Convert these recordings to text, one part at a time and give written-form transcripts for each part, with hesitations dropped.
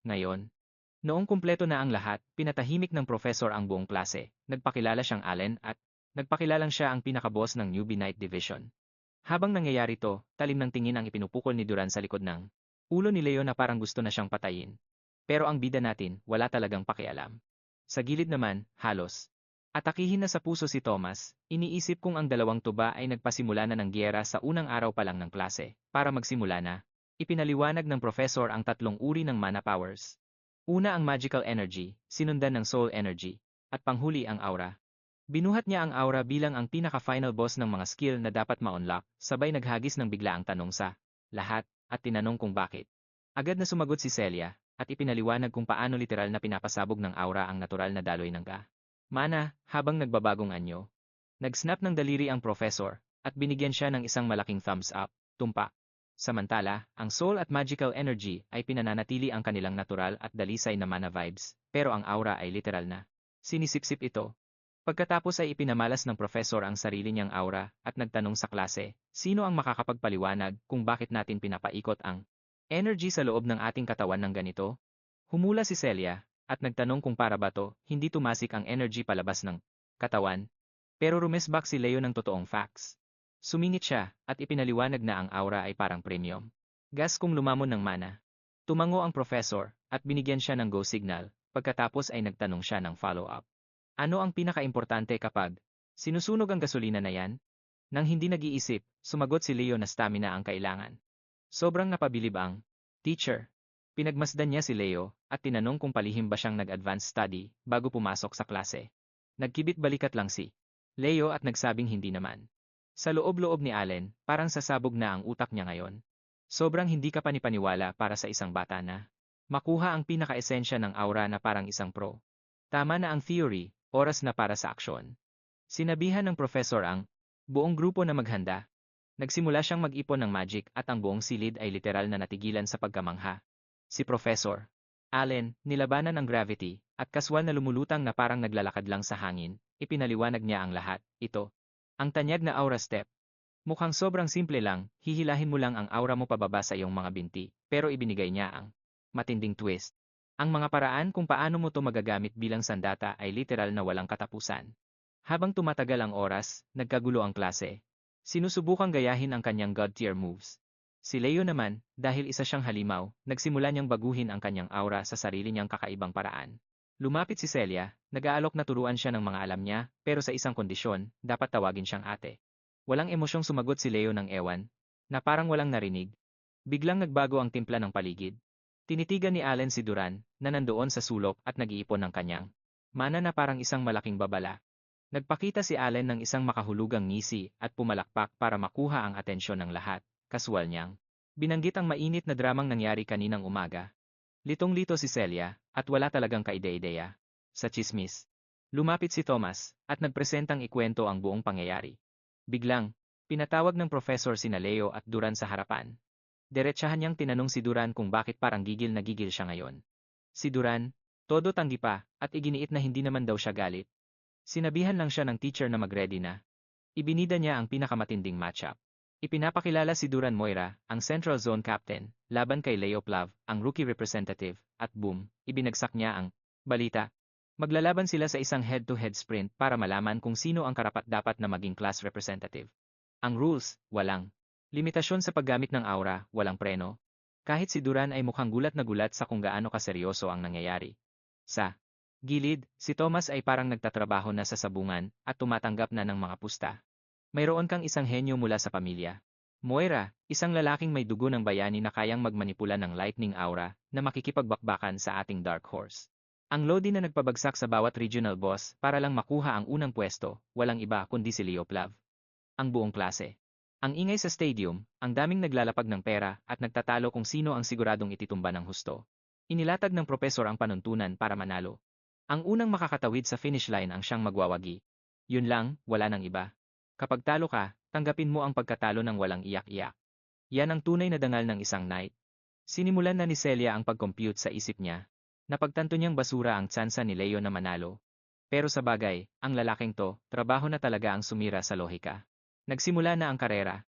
Ngayon, noong kumpleto na ang lahat, pinatahimik ng professor ang buong klase. Nagpakilala siyang Allen at nagpakilalang siya ang pinakaboss ng Newbie Night Division. Habang nangyayari to, talim ng tingin ang ipinupukol ni Duran sa likod ng ulo ni Leo na parang gusto na siyang patayin. Pero ang bida natin, wala talagang pakialam. Sa gilid naman, halos. Atakihin na sa puso si Thomas, iniisip kung ang dalawang tuba ay nagpasimula na ng giyera sa unang araw pa lang ng klase, para magsimula na. Ipinaliwanag ng professor ang tatlong uri ng mana powers. Una ang magical energy, sinundan ng soul energy, at panghuli ang aura. Binuhat niya ang aura bilang ang pinaka-final boss ng mga skill na dapat ma-unlock, sabay naghagis ng bigla ang tanong sa lahat, at tinanong kung bakit. Agad na sumagot si Celia, at ipinaliwanag kung paano literal na pinapasabog ng aura ang natural na daloy ng mana, habang nagbabagong anyo. Nag-snap ng daliri ang professor, at binigyan siya ng isang malaking thumbs up, tumpa. Samantala, ang soul at magical energy ay pinananatili ang kanilang natural at dalisay na mana vibes, pero ang aura ay literal na sinisipsip ito. Pagkatapos ay ipinamalas ng professor ang sarili niyang aura at nagtanong sa klase, sino ang makakapagpaliwanag kung bakit natin pinapaikot ang energy sa loob ng ating katawan ng ganito? Humula si Celia, at nagtanong kung para ba to, hindi tumasik ang energy palabas ng katawan. Pero rumesbak si Leo ng totoong facts. Sumingit siya, at ipinaliwanag na ang aura ay parang premium gas kung lumamon ng mana. Tumango ang professor, at binigyan siya ng go signal, pagkatapos ay nagtanong siya ng follow-up. Ano ang pinakaimportante kapag sinusunog ang gasolina na yan? Nang hindi nag-iisip, sumagot si Leo na stamina ang kailangan. Sobrang napabilib ang teacher. Pinagmasdan niya si Leo at tinanong kung palihim ba siyang nag-advance study bago pumasok sa klase. Nagkibit balikat lang si Leo at nagsabing hindi naman. Sa loob-loob ni Allen, parang sasabog na ang utak niya ngayon. Sobrang hindi ka panipaniwala para sa isang bata na makuha ang pinaka-esensya ng aura na parang isang pro. Tama na ang theory, oras na para sa aksyon. Sinabihan ng professor ang buong grupo na maghanda. Nagsimula siyang mag-ipon ng magic at ang buong silid ay literal na natigilan sa pagkamangha. Si Professor Allen, nilabanan ang gravity, at kaswal na lumulutang na parang naglalakad lang sa hangin, ipinaliwanag niya ang lahat. Ito ang tanyag na aura step. Mukhang sobrang simple lang, hihilahin mo lang ang aura mo pababa sa iyong mga binti, pero ibinigay niya ang matinding twist. Ang mga paraan kung paano mo to magagamit bilang sandata ay literal na walang katapusan. Habang tumatagal ang oras, nagkagulo ang klase. Sinusubukang gayahin ang kanyang god-tier moves. Si Leo naman, dahil isa siyang halimaw, nagsimula niyang baguhin ang kanyang aura sa sarili niyang kakaibang paraan. Lumapit si Celia, nag-aalok na turuan siya ng mga alam niya, pero sa isang kondisyon, dapat tawagin siyang ate. Walang emosyong sumagot si Leo ng ewan, na parang walang narinig. Biglang nagbago ang timpla ng paligid. Tinitigan ni Allen si Duran, na nandoon sa sulok at nag-iipon ng kanyang mana na parang isang malaking babala. Nagpakita si Allen ng isang makahulugang ngisi at pumalakpak para makuha ang atensyon ng lahat. Kaswal niyang binanggit ang mainit na dramang nangyari kaninang umaga. Litong-lito si Celia, at wala talagang kaide-ideya. Sa tsismis, lumapit si Thomas, at nagpresentang ikwento ang buong pangyayari. Biglang, pinatawag ng professor sina Leo at Duran sa harapan. Diretsahan niyang tinanong si Duran kung bakit parang gigil na gigil siya ngayon. Si Duran, todo tanggi pa, at iginiit na hindi naman daw siya galit. Sinabihan lang siya ng teacher na mag-ready na. Ibinida niya ang pinakamatinding matchup. Ipinapakilala si Duran Moira, ang Central Zone Captain, laban kay Leo Plav, ang rookie representative, at boom, ibinagsak niya ang balita. Maglalaban sila sa isang head-to-head sprint para malaman kung sino ang karapat-dapat na maging class representative. Ang rules, walang limitasyon sa paggamit ng aura, walang preno. Kahit si Duran ay mukhang gulat na gulat sa kung gaano kaseryoso ang nangyayari. Sa gilid, si Thomas ay parang nagtatrabaho na sa sabungan at tumatanggap na ng mga pusta. Mayroon kang isang henyo mula sa pamilya. Moira, isang lalaking may dugo ng bayani na kayang magmanipula ng lightning aura na makikipagbakbakan sa ating Dark Horse. Ang Lodi na nagpabagsak sa bawat regional boss para lang makuha ang unang pwesto, walang iba kundi si Leo Plav. Ang buong klase. Ang ingay sa stadium, ang daming naglalapag ng pera at nagtatalo kung sino ang siguradong ititumba ng husto. Inilatag ng propesor ang panuntunan para manalo. Ang unang makakatawid sa finish line ang siyang magwawagi. Yun lang, wala nang iba. Kapag talo ka, tanggapin mo ang pagkatalo ng walang iyak-iyak. Yan ang tunay na dangal ng isang knight. Sinimulan na ni Celia ang pag-compute sa isip niya. Napagtanto niyang basura ang tsansa ni Leo na manalo. Pero sa bagay, ang lalaking to, trabaho na talaga ang sumira sa lohika. Nagsimula na ang karera.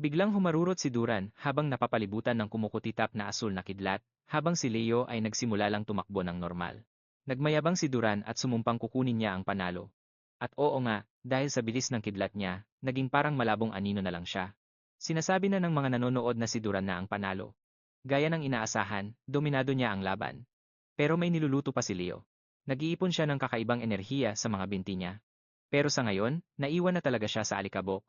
Biglang humarurot si Duran habang napapalibutan ng kumukutitap na asul na kidlat, habang si Leo ay nagsimula lang tumakbo ng normal. Nagmayabang si Duran at sumumpang kukunin niya ang panalo. At oo nga, dahil sa bilis ng kidlat niya, naging parang malabong anino na lang siya. Sinasabi na ng mga nanonood na si Duran na ang panalo. Gaya ng inaasahan, dominado niya ang laban. Pero may niluluto pa si Leo. Nag-iipon siya ng kakaibang enerhiya sa mga binti niya. Pero sa ngayon, naiwan na talaga siya sa alikabok.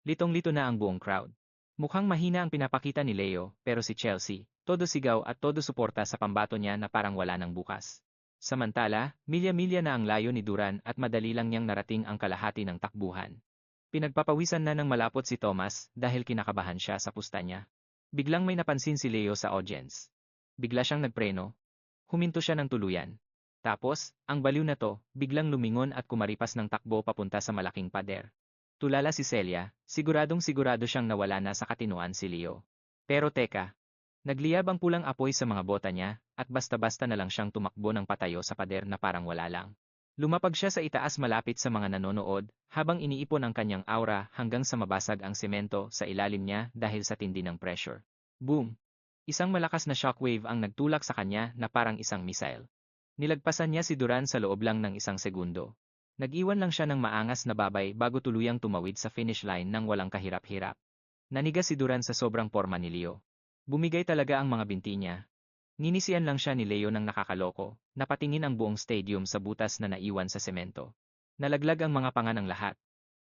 Litong-lito na ang buong crowd. Mukhang mahina ang pinapakita ni Leo, pero si Chelsea, todo sigaw at todo suporta sa pambato niya na parang wala ng bukas. Samantala, milya-milya na ang layo ni Duran at madali lang niyang narating ang kalahati ng takbuhan. Pinagpapawisan na ng malapot si Thomas dahil kinakabahan siya sa pusta niya. Biglang may napansin si Leo sa audience. Bigla siyang nagpreno. Huminto siya ng tuluyan. Tapos, ang baliw na to, biglang lumingon at kumaripas ng takbo papunta sa malaking pader. Tulala si Celia, siguradong sigurado siyang nawala na sa katinuan si Leo. Pero teka, nagliyab ang pulang apoy sa mga bota niya, at basta-basta na lang siyang tumakbo ng patayo sa pader na parang wala lang. Lumapag siya sa itaas malapit sa mga nanonood, habang iniipon ang kanyang aura hanggang sa mabasag ang semento sa ilalim niya dahil sa tindi ng pressure. Boom! Isang malakas na shockwave ang nagtulak sa kanya na parang isang missile. Nilagpasan niya si Duran sa loob lang ng isang segundo. Nag-iwan lang siya ng maangas na babay bago tuluyang tumawid sa finish line nang walang kahirap-hirap. Nanigas si Duran sa sobrang porma ni Leo. Bumigay talaga ang mga binti niya. Ninisian lang siya ni Leo ng nakakaloko, napatingin ang buong stadium sa butas na naiwan sa semento. Nalaglag ang mga panga ng lahat.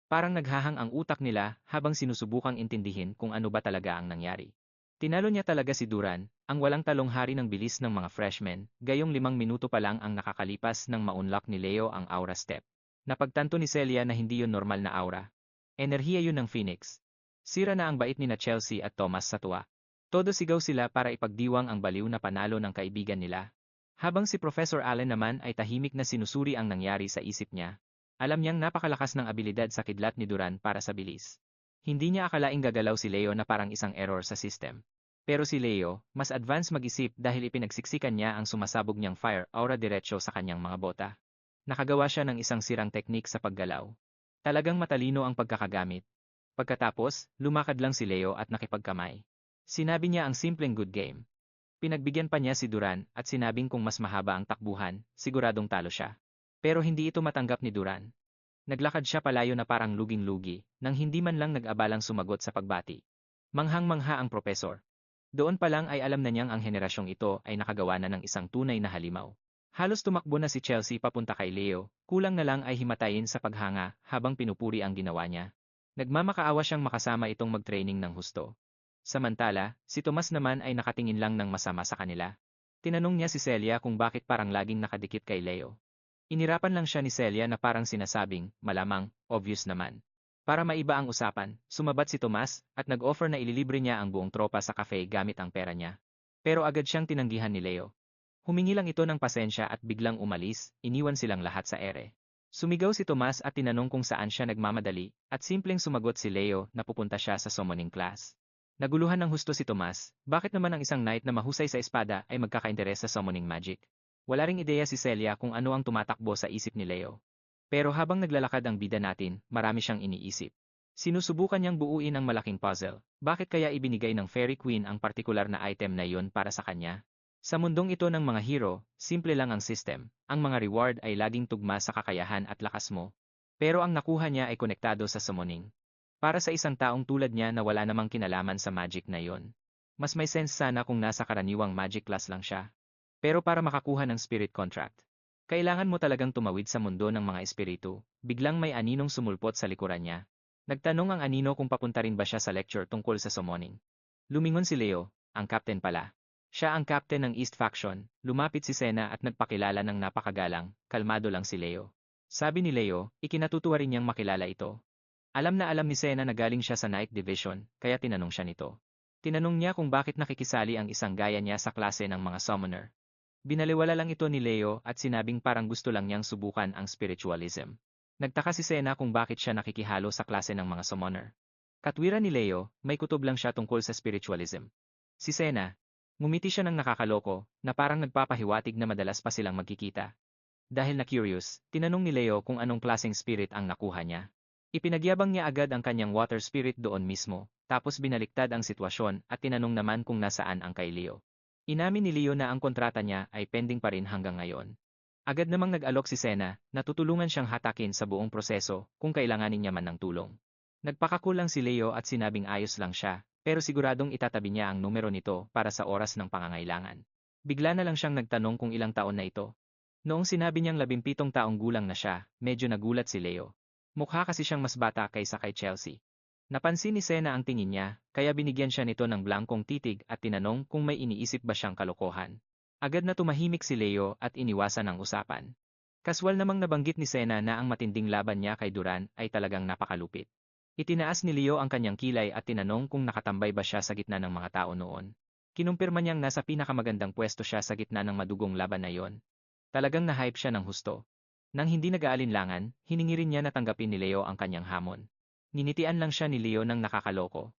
Parang naghahang ang utak nila habang sinusubukang intindihin kung ano ba talaga ang nangyari. Tinalo niya talaga si Duran, ang walang talong hari ng bilis ng mga freshmen, gayong 5 minuto pa lang ang nakakalipas nang ma-unlock ni Leo ang aura step. Napagtanto ni Celia na hindi yun normal na aura. Enerhiya yun ng Phoenix. Sira na ang bait ni na Chelsea at Thomas sa tuwa. Todo sigaw sila para ipagdiwang ang baliw na panalo ng kaibigan nila. Habang si Professor Allen naman ay tahimik na sinusuri ang nangyari sa isip niya. Alam niyang napakalakas ng abilidad sa kidlat ni Duran para sa bilis. Hindi niya akalaing gagalaw si Leo na parang isang error sa system. Pero si Leo, mas advance mag-isip dahil ipinagsiksikan niya ang sumasabog niyang fire aura diretso sa kanyang mga bota. Nakagawa siya ng isang sirang teknik sa paggalaw. Talagang matalino ang pagkakagamit. Pagkatapos, lumakad lang si Leo at nakipagkamay. Sinabi niya ang simpleng good game. Pinagbigyan pa niya si Duran at sinabing kung mas mahaba ang takbuhan, siguradong talo siya. Pero hindi ito matanggap ni Duran. Naglakad siya palayo na parang luging-lugi, nang hindi man lang nag-abalang sumagot sa pagbati. Manghang-mangha ang propesor. Doon pa lang ay alam na niyang ang henerasyong ito ay nakagawa na ng isang tunay na halimaw. Halos tumakbo na si Chelsea papunta kay Leo, kulang na lang ay himatayin sa paghanga habang pinupuri ang ginawa niya. Nagmamakaawa siyang makasama itong mag-training ng husto. Samantala, si Tomas naman ay nakatingin lang ng masama sa kanila. Tinanong niya si Celia kung bakit parang laging nakadikit kay Leo. Inirapan lang siya ni Celia na parang sinasabing, malamang, obvious naman. Para maiba ang usapan, sumabat si Tomas at nag-offer na ililibre niya ang buong tropa sa cafe gamit ang pera niya. Pero agad siyang tinanggihan ni Leo. Humingi lang ito ng pasensya at biglang umalis, iniwan silang lahat sa ere. Sumigaw si Tomas at tinanong kung saan siya nagmamadali, at simpleng sumagot si Leo na pupunta siya sa summoning class. Naguluhan ng husto si Tomas, bakit naman ang isang knight na mahusay sa espada ay magkakainteres sa summoning magic? Wala ring ideya si Celia kung ano ang tumatakbo sa isip ni Leo. Pero habang naglalakad ang bida natin, marami siyang iniisip. Sinusubukan niyang buuin ang malaking puzzle, bakit kaya ibinigay ng Fairy Queen ang partikular na item na iyon para sa kanya? Sa mundong ito ng mga hero, simple lang ang system. Ang mga reward ay laging tugma sa kakayahan at lakas mo. Pero ang nakuha niya ay konektado sa summoning. Para sa isang taong tulad niya na wala namang kinalaman sa magic na yon. Mas may sense sana kung nasa karaniwang magic class lang siya. Pero para makakuha ng spirit contract, kailangan mo talagang tumawid sa mundo ng mga espiritu. Biglang may aninong sumulpot sa likuran niya. Nagtanong ang anino kung papunta rin ba siya sa lecture tungkol sa summoning. Lumingon si Leo, ang captain pala. Siya ang captain ng East Faction, lumapit si Sena at nagpakilala ng napakagalang, kalmado lang si Leo. Sabi ni Leo, ikinatutuwa rin niyang makilala ito. Alam na alam ni Sena na galing siya sa Night Division, kaya tinanong siya nito. Tinanong niya kung bakit nakikisali ang isang gaya niya sa klase ng mga summoner. Binaliwala lang ito ni Leo at sinabing parang gusto lang niyang subukan ang spiritualism. Nagtaka si Sena kung bakit siya nakikihalo sa klase ng mga summoner. Katwiran ni Leo, may kutob lang siya tungkol sa spiritualism. Si Sena, ngumiti siya ng nakakaloko, na parang nagpapahiwatig na madalas pa silang magkikita. Dahil na curious, tinanong ni Leo kung anong klaseng spirit ang nakuha niya. Ipinagyabang niya agad ang kanyang water spirit doon mismo, tapos binaliktad ang sitwasyon at tinanong naman kung nasaan ang kay Leo. Inamin ni Leo na ang kontrata niya ay pending pa rin hanggang ngayon. Agad namang nag-alok si Sena na tutulungan siyang hatakin sa buong proseso kung kailanganin niya man ng tulong. Nagpakakulang si Leo at sinabing ayos lang siya, pero siguradong itatabi niya ang numero nito para sa oras ng pangangailangan. Bigla na lang siyang nagtanong kung ilang taon na ito. Noong sinabi niyang 17 taong gulang na siya, medyo nagulat si Leo. Mukha kasi siyang mas bata kaysa kay Chelsea. Napansin ni Sena ang tingin niya, kaya binigyan siya nito ng blankong titig at tinanong kung may iniisip ba siyang kalokohan. Agad na tumahimik si Leo at iniwasan ang usapan. Kaswal namang nabanggit ni Sena na ang matinding laban niya kay Duran ay talagang napakalupit. Itinaas ni Leo ang kanyang kilay at tinanong kung nakatambay ba siya sa gitna ng mga tao noon. Kinumpirma niyang nasa pinakamagandang pwesto siya sa gitna ng madugong laban na yon. Talagang na-hype siya ng husto. Nang hindi nag-aalinlangan, hiningi rin niya na tanggapin ni Leo ang kanyang hamon. Ninitian lang siya ni Leo ng nakakaloko.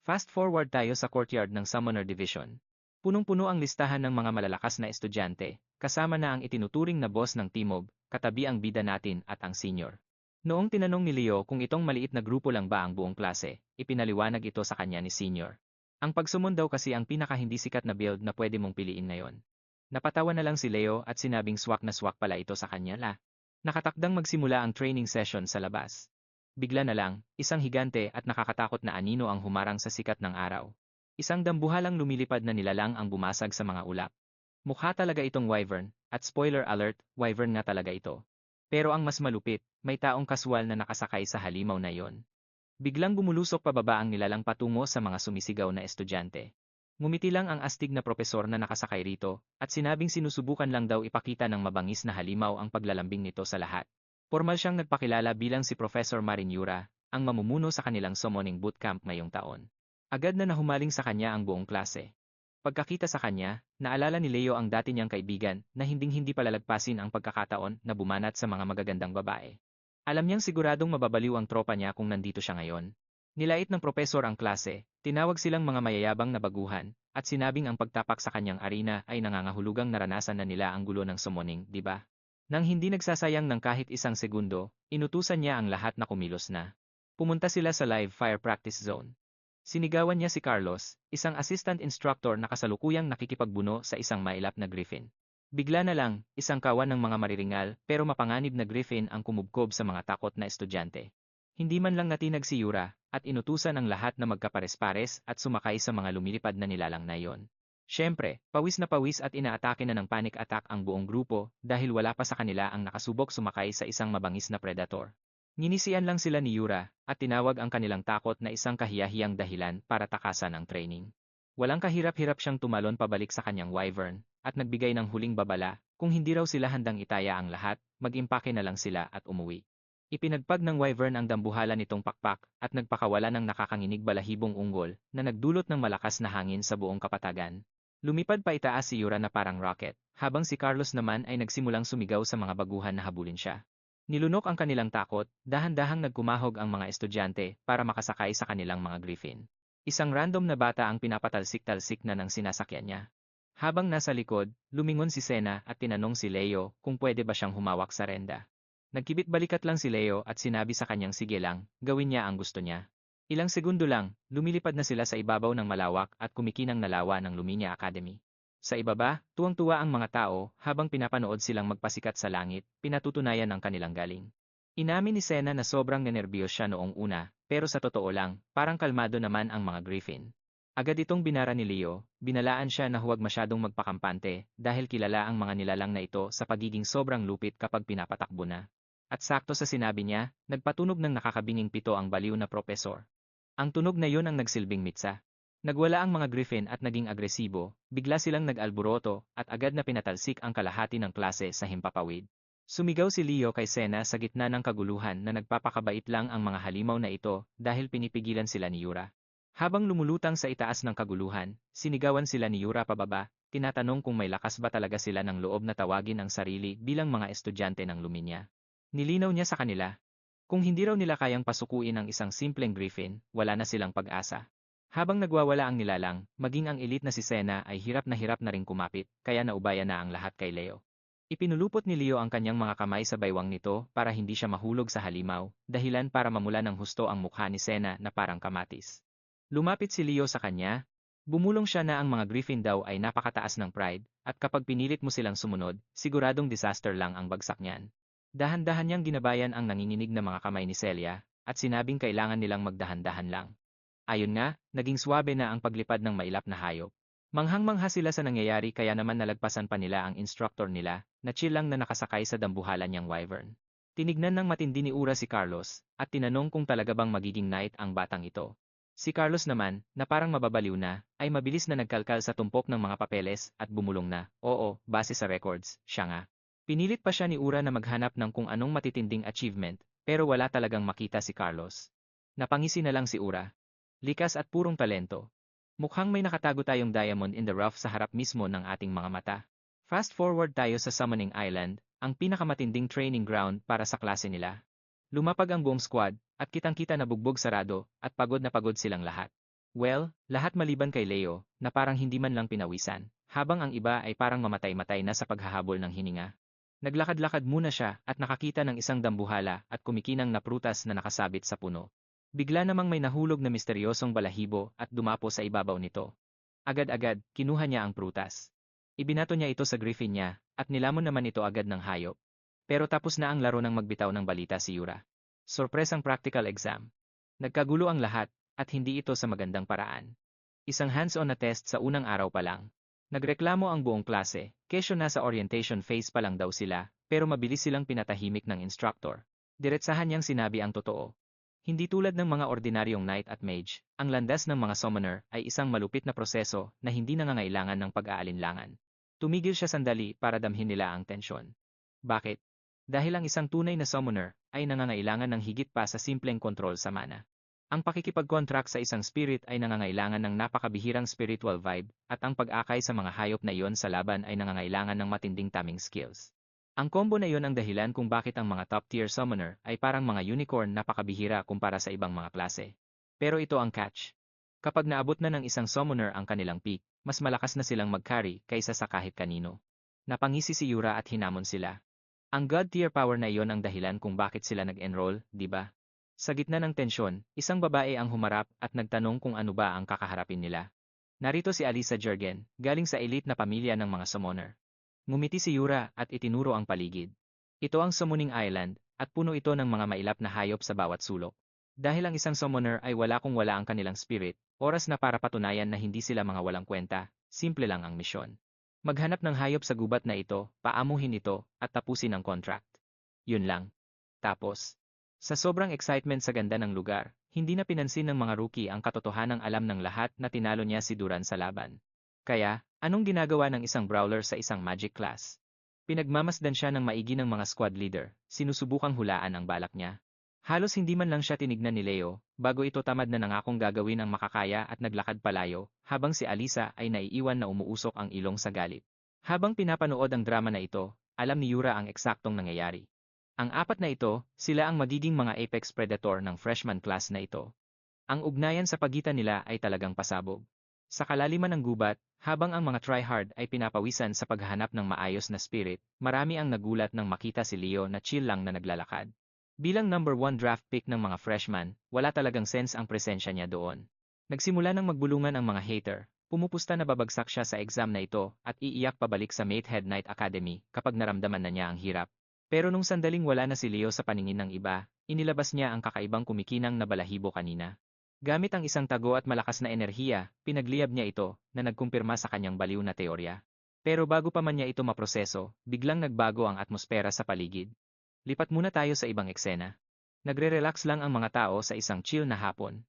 Fast forward tayo sa courtyard ng Summoner Division. Punong-puno ang listahan ng mga malalakas na estudyante, kasama na ang itinuturing na boss ng Timog, katabi ang bida natin at ang senior. Noong tinanong ni Leo kung itong maliit na grupo lang ba ang buong klase, ipinaliwanag ito sa kanya ni senior. Ang pagsumon daw kasi ang pinaka hindi sikat na build na pwede mong piliin ngayon. Napatawa na lang si Leo at sinabing swak na swak pala ito sa kanya la. Nakatakdang magsimula ang training session sa labas. Bigla na lang, isang higante at nakakatakot na anino ang humarang sa sikat ng araw. Isang dambuhalang lumilipad na nilalang ang bumasag sa mga ulap. Mukha talaga itong wyvern, at spoiler alert, wyvern nga talaga ito. Pero ang mas malupit, may taong kaswal na nakasakay sa halimaw na yon. Biglang bumulusok pababa ang nilalang patungo sa mga sumisigaw na estudyante. Ngumiti lang ang astig na propesor na nakasakay rito, at sinabing sinusubukan lang daw ipakita ng mabangis na halimaw ang paglalambing nito sa lahat. Formal siyang nagpakilala bilang si Professor Marinura, ang mamumuno sa kanilang summoning bootcamp ngayong taon. Agad na nahumaling sa kanya ang buong klase. Pagkakita sa kanya, naalala ni Leo ang dati niyang kaibigan na hinding-hindi palalagpasin ang pagkakataon na bumanat sa mga magagandang babae. Alam niyang siguradong mababaliw ang tropa niya kung nandito siya ngayon. Nilait ng propesor ang klase, tinawag silang mga mayayabang na baguhan, at sinabing ang pagtapak sa kanyang arena ay nangangahulugang naranasan na nila ang gulo ng summoning, di ba? Nang hindi nagsasayang ng kahit isang segundo, inutusan niya ang lahat na kumilos na. Pumunta sila sa live fire practice zone. Sinigawan niya si Carlos, isang assistant instructor na kasalukuyang nakikipagbuno sa isang mailap na griffin. Bigla na lang, isang kawan ng mga mariringal pero mapanganib na griffin ang kumubkob sa mga takot na estudyante. Hindi man lang natinag si Yura, at inutusan ang lahat na magkapares-pares at sumakay sa mga lumilipad na nilalang na iyon. Siyempre, pawis na pawis at inaatake na ng panic attack ang buong grupo dahil wala pa sa kanila ang nakasubok sumakay sa isang mabangis na predator. Nginisian lang sila ni Yura, at tinawag ang kanilang takot na isang kahiyahiyang dahilan para takasan ang training. Walang kahirap-hirap siyang tumalon pabalik sa kanyang wyvern, at nagbigay ng huling babala, kung hindi raw sila handang itaya ang lahat, mag-impake na lang sila at umuwi. Ipinagpag ng wyvern ang dambuhala nitong pakpak, at nagpakawala ng nakakanginig balahibong unggol, na nagdulot ng malakas na hangin sa buong kapatagan. Lumipad pa itaas si Yura na parang rocket, habang si Carlos naman ay nagsimulang sumigaw sa mga baguhan na habulin siya. Nilunok ang kanilang takot, dahan-dahang nagkumahog ang mga estudyante para makasakay sa kanilang mga griffin. Isang random na bata ang pinapatalsik-talsik na ng sinasakyan niya. Habang nasa likod, lumingon si Sena at tinanong si Leo kung pwede ba siyang humawak sa renda. Nagkibit balikat lang si Leo at sinabi sa kanyang sige lang, gawin niya ang gusto niya. Ilang segundo lang, lumilipad na sila sa ibabaw ng malawak at kumikinang na lawa ng Luminia Academy. Sa ibaba, tuwang-tuwa ang mga tao habang pinapanood silang magpasikat sa langit, pinatutunayan ang kanilang galing. Inamin ni Sena na sobrang nenerbiyos siya noong una, pero sa totoo lang, parang kalmado naman ang mga griffin. Agad itong binara ni Leo, binalaan siya na huwag masyadong magpakampante dahil kilala ang mga nilalang na ito sa pagiging sobrang lupit kapag pinapatakbo na. At sakto sa sinabi niya, nagpatunog ng nakakabinging pito ang baliw na propesor. Ang tunog na yun ang nagsilbing mitsa. Nagwala ang mga griffin at naging agresibo, bigla silang nag-alboroto at agad na pinatalsik ang kalahati ng klase sa himpapawid. Sumigaw si Leo kay Sena sa gitna ng kaguluhan na nagpapakabait lang ang mga halimaw na ito dahil pinipigilan sila ni Yura. Habang lumulutang sa itaas ng kaguluhan, sinigawan sila ni Yura pababa, tinatanong kung may lakas ba talaga sila ng loob na tawagin ang sarili bilang mga estudyante ng Luminia. Nilinaw niya sa kanila. Kung hindi raw nila kayang pasukuin ang isang simpleng griffin, wala na silang pag-asa. Habang nagwawala ang nilalang, maging ang elite na si Sena ay hirap na ring kumapit, kaya naubaya na ang lahat kay Leo. Ipinulupot ni Leo ang kanyang mga kamay sa baywang nito para hindi siya mahulog sa halimaw, dahilan para mamula ng husto ang mukha ni Senna na parang kamatis. Lumapit si Leo sa kanya. Bumulong siya na ang mga Griffin daw ay napakataas ng pride, at kapag pinilit mo silang sumunod, siguradong disaster lang ang bagsak niyan. Dahan-dahan niyang ginabayan ang nanginginig na mga kamay ni Celia, at sinabing kailangan nilang magdahan-dahan lang. Ayon nga, naging swabe na ang paglipad ng mailap na hayop. Manghang-mangha sila sa nangyayari kaya naman nalagpasan pa nila ang instructor nila, na chill lang na nakasakay sa dambuhalan niyang wyvern. Tinignan ng matindi ni Ura si Carlos, at tinanong kung talaga bang magiging knight ang batang ito. Si Carlos naman, na parang mababaliw na, ay mabilis na nagkalkal sa tumpok ng mga papeles at bumulong na, oo, base sa records, siya nga. Pinilit pa siya ni Ura na maghanap ng kung anong matitinding achievement, pero wala talagang makita si Carlos. Napangisi na lang si Ura. Likas at purong talento. Mukhang may nakatago tayong diamond in the rough sa harap mismo ng ating mga mata. Fast forward tayo sa Summoning Island, ang pinakamatinding training ground para sa klase nila. Lumapag ang buong squad, at kitang-kita na bugbog sarado, at pagod na pagod silang lahat. Well, lahat maliban kay Leo, na parang hindi man lang pinawisan, habang ang iba ay parang mamatay-matay na sa paghahabol ng hininga. Naglakad-lakad muna siya at nakakita ng isang dambuhala at kumikinang na prutas na nakasabit sa puno. Bigla namang may nahulog na misteryosong balahibo at dumapo sa ibabaw nito. Agad-agad, kinuha niya ang prutas. Ibinato niya ito sa griffin niya, at nilamon naman ito agad ng hayop. Pero tapos na ang laro ng magbitaw ng balita si Yura. Sorpresang practical exam. Nagkagulo ang lahat, at hindi ito sa magandang paraan. Isang hands-on na test sa unang araw pa lang. Nagreklamo ang buong klase, kesyo nasa orientation phase pa lang daw sila, pero mabilis silang pinatahimik ng instructor. Diretsahan niyang sinabi ang totoo. Hindi tulad ng mga ordinaryong knight at mage, ang landas ng mga summoner ay isang malupit na proseso na hindi nangangailangan ng pag-aalinlangan. Tumigil siya sandali para damhin nila ang tensyon. Bakit? Dahil ang isang tunay na summoner ay nangangailangan ng higit pa sa simpleng kontrol sa mana. Ang pakikipag-contract sa isang spirit ay nangangailangan ng napakabihirang spiritual vibe, at ang pag-akay sa mga hayop na iyon sa laban ay nangangailangan ng matinding taming skills. Ang combo na iyon ang dahilan kung bakit ang mga top-tier summoner ay parang mga unicorn napakabihira kumpara sa ibang mga klase. Pero ito ang catch. Kapag naabot na ng isang summoner ang kanilang peak, mas malakas na silang mag-carry kaysa sa kahit kanino. Napangisi si Yura at hinamon sila. Ang god-tier power na iyon ang dahilan kung bakit sila nag-enroll, di ba? Sa gitna ng tensyon, isang babae ang humarap at nagtanong kung ano ba ang kakaharapin nila. Narito si Alisa Jurgen, galing sa elite na pamilya ng mga summoner. Ngumiti si Yura at itinuro ang paligid. Ito ang Summoning Island, at puno ito ng mga mailap na hayop sa bawat sulok. Dahil ang isang summoner ay wala kung wala ang kanilang spirit, oras na para patunayan na hindi sila mga walang kwenta, simple lang ang misyon. Maghanap ng hayop sa gubat na ito, paamuhin ito, at tapusin ang contract. Yun lang. Tapos, sa sobrang excitement sa ganda ng lugar, hindi na pinansin ng mga rookie ang katotohanang alam ng lahat na tinalo niya si Duran sa laban. Kaya, anong ginagawa ng isang brawler sa isang magic class? Pinagmamasdan siya ng maigi ng mga squad leader, sinusubukang hulaan ang balak niya. Halos hindi man lang siya tinignan ni Leo, bago ito tamad na nangakong gagawin ang makakaya at naglakad palayo, habang si Alisa ay naiiwan na umuusok ang ilong sa galit. Habang pinapanood ang drama na ito, alam ni Yura ang eksaktong nangyayari. Ang apat na ito, sila ang magiging mga apex predator ng freshman class na ito. Ang ugnayan sa pagitan nila ay talagang pasabog. Sa kalaliman ng gubat, habang ang mga tryhard ay pinapawisan sa paghahanap ng maayos na spirit, marami ang nagulat nang makita si Leo na chill lang na naglalakad. Bilang number 1 draft pick ng mga freshman, wala talagang sense ang presensya niya doon. Nagsimula nang magbulungan ang mga hater, pumupusta na babagsak siya sa exam na ito at iiyak pabalik sa Matehead Knight Academy kapag naramdaman na niya ang hirap. Pero nung sandaling wala na si Leo sa paningin ng iba, inilabas niya ang kakaibang kumikinang na balahibo kanina. Gamit ang isang tago at malakas na enerhiya, pinagliyab niya ito, na nagkumpirma sa kanyang baliw na teorya. Pero bago pa man niya ito maproseso, biglang nagbago ang atmosfera sa paligid. Lipat muna tayo sa ibang eksena. Nagre-relax lang ang mga tao sa isang chill na hapon.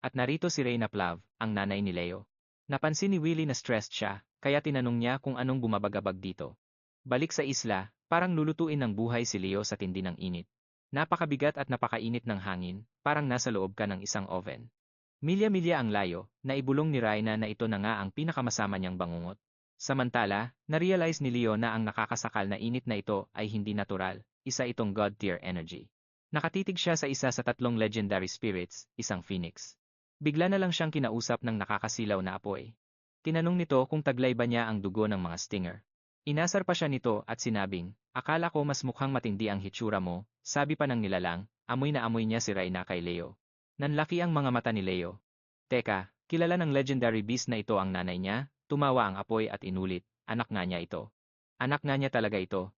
At narito si Reyna Plav, ang nanay ni Leo. Napansin ni Willie na stressed siya, kaya tinanong niya kung anong bumabagabag dito. Balik sa isla, parang lulutuin ng buhay si Leo sa tindi ng init. Napakabigat at napakainit ng hangin, parang nasa loob ka ng isang oven. Milya-milya ang layo, naibulong ni Reyna na ito na nga ang pinakamasama niyang bangungot. Samantala, na-realize ni Leo na ang nakakasakal na init na ito ay hindi natural, isa itong god-tier energy. Nakatitig siya sa isa sa 3 legendary spirits, isang phoenix. Bigla na lang siyang kinausap ng nakakasilaw na apoy. Tinanong nito kung taglay ba niya ang dugo ng mga stinger. Inasar pa siya nito at sinabing, akala ko mas mukhang matindi ang hitsura mo, sabi pa ng nilalang, amoy na amoy niya si Reyna kay Leo. Nanlaki ang mga mata ni Leo. Teka, kilala ng legendary beast na ito ang nanay niya? Tumawa ang apoy at inulit, anak nga niya ito. Anak nga niya talaga ito.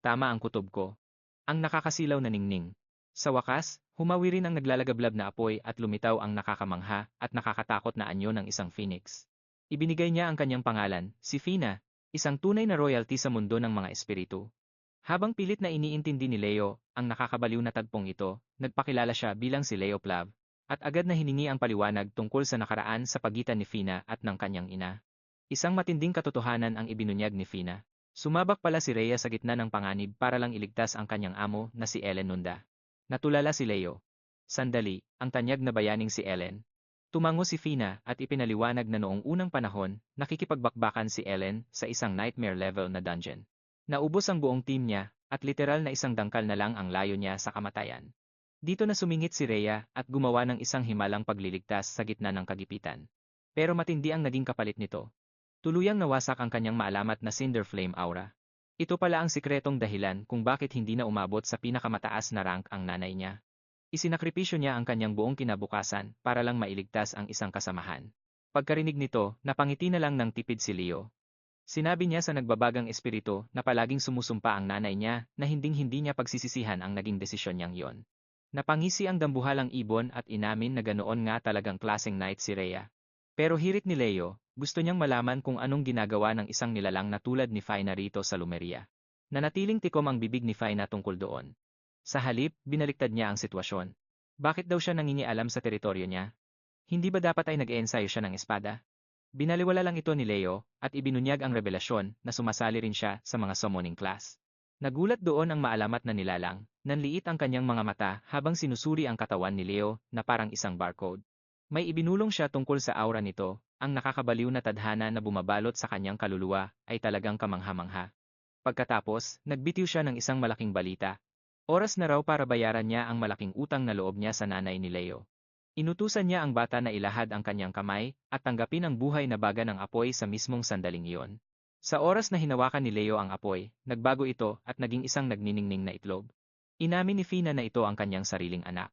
Tama ang kutob ko. Ang nakakasilaw na ningning. Sa wakas, humawi rin ang naglalagablab na apoy at lumitaw ang nakakamangha at nakakatakot na anyo ng isang phoenix. Ibinigay niya ang kanyang pangalan, si Fina, isang tunay na royalty sa mundo ng mga espiritu. Habang pilit na iniintindi ni Leo ang nakakabaliw na tagpong ito, nagpakilala siya bilang si Leo Plav, at agad na hiningi ang paliwanag tungkol sa nakaraan sa pagitan ni Fina at ng kanyang ina. Isang matinding katotohanan ang ibinunyag ni Fina. Sumabak pala si Rhea sa gitna ng panganib para lang iligtas ang kanyang amo na si Ellen Nunda. Natulala si Leo. Sandali, ang tanyag na bayaning si Ellen. Tumango si Fina at ipinaliwanag na noong unang panahon, nakikipagbakbakan si Ellen sa isang nightmare level na dungeon. Naubos ang buong team niya at literal na isang dangkal na lang ang layo niya sa kamatayan. Dito na sumingit si Rhea at gumawa ng isang himalang pagliligtas sa gitna ng kagipitan. Pero matindi ang naging kapalit nito. Tuluyang nawasak ang kanyang maalamat na Cinder Flame aura. Ito pala ang sikretong dahilan kung bakit hindi na umabot sa pinakamataas na rank ang nanay niya. Isinakripisyo niya ang kanyang buong kinabukasan para lang mailigtas ang isang kasamahan. Pagkarinig nito, napangiti na lang ng tipid si Leo. Sinabi niya sa nagbabagang espiritu na palaging sumusumpa ang nanay niya na hinding-hindi niya pagsisisihan ang naging desisyon niyang yon. Napangisi ang dambuhalang ibon at inamin na ganoon nga talagang klaseng knight si Rhea. Pero hirit ni Leo, gusto niyang malaman kung anong ginagawa ng isang nilalang na tulad ni Faina rito sa Lumeria. Nanatiling tikom ang bibig ni Faina tungkol doon. Sa halip, binaliktad niya ang sitwasyon. Bakit daw siya nangingialam sa teritoryo niya? Hindi ba dapat ay nag-eensayo siya ng espada? Binaliwala lang ito ni Leo at ibinunyag ang revelasyon na sumasali rin siya sa mga summoning class. Nagulat doon ang maalamat na nilalang, nanliit ang kanyang mga mata habang sinusuri ang katawan ni Leo na parang isang barcode. May ibinulong siya tungkol sa aura nito, ang nakakabaliw na tadhana na bumabalot sa kanyang kaluluwa ay talagang kamangha-mangha. Pagkatapos, nagbitiw siya ng isang malaking balita. Oras na raw para bayaran niya ang malaking utang na loob niya sa nanay ni Leo. Inutusan niya ang bata na ilahad ang kanyang kamay at tanggapin ang buhay na baga ng apoy sa mismong sandaling iyon. Sa oras na hinawakan ni Leo ang apoy, nagbago ito at naging isang nagniningning na itlog. Inamin ni Fina na ito ang kanyang sariling anak.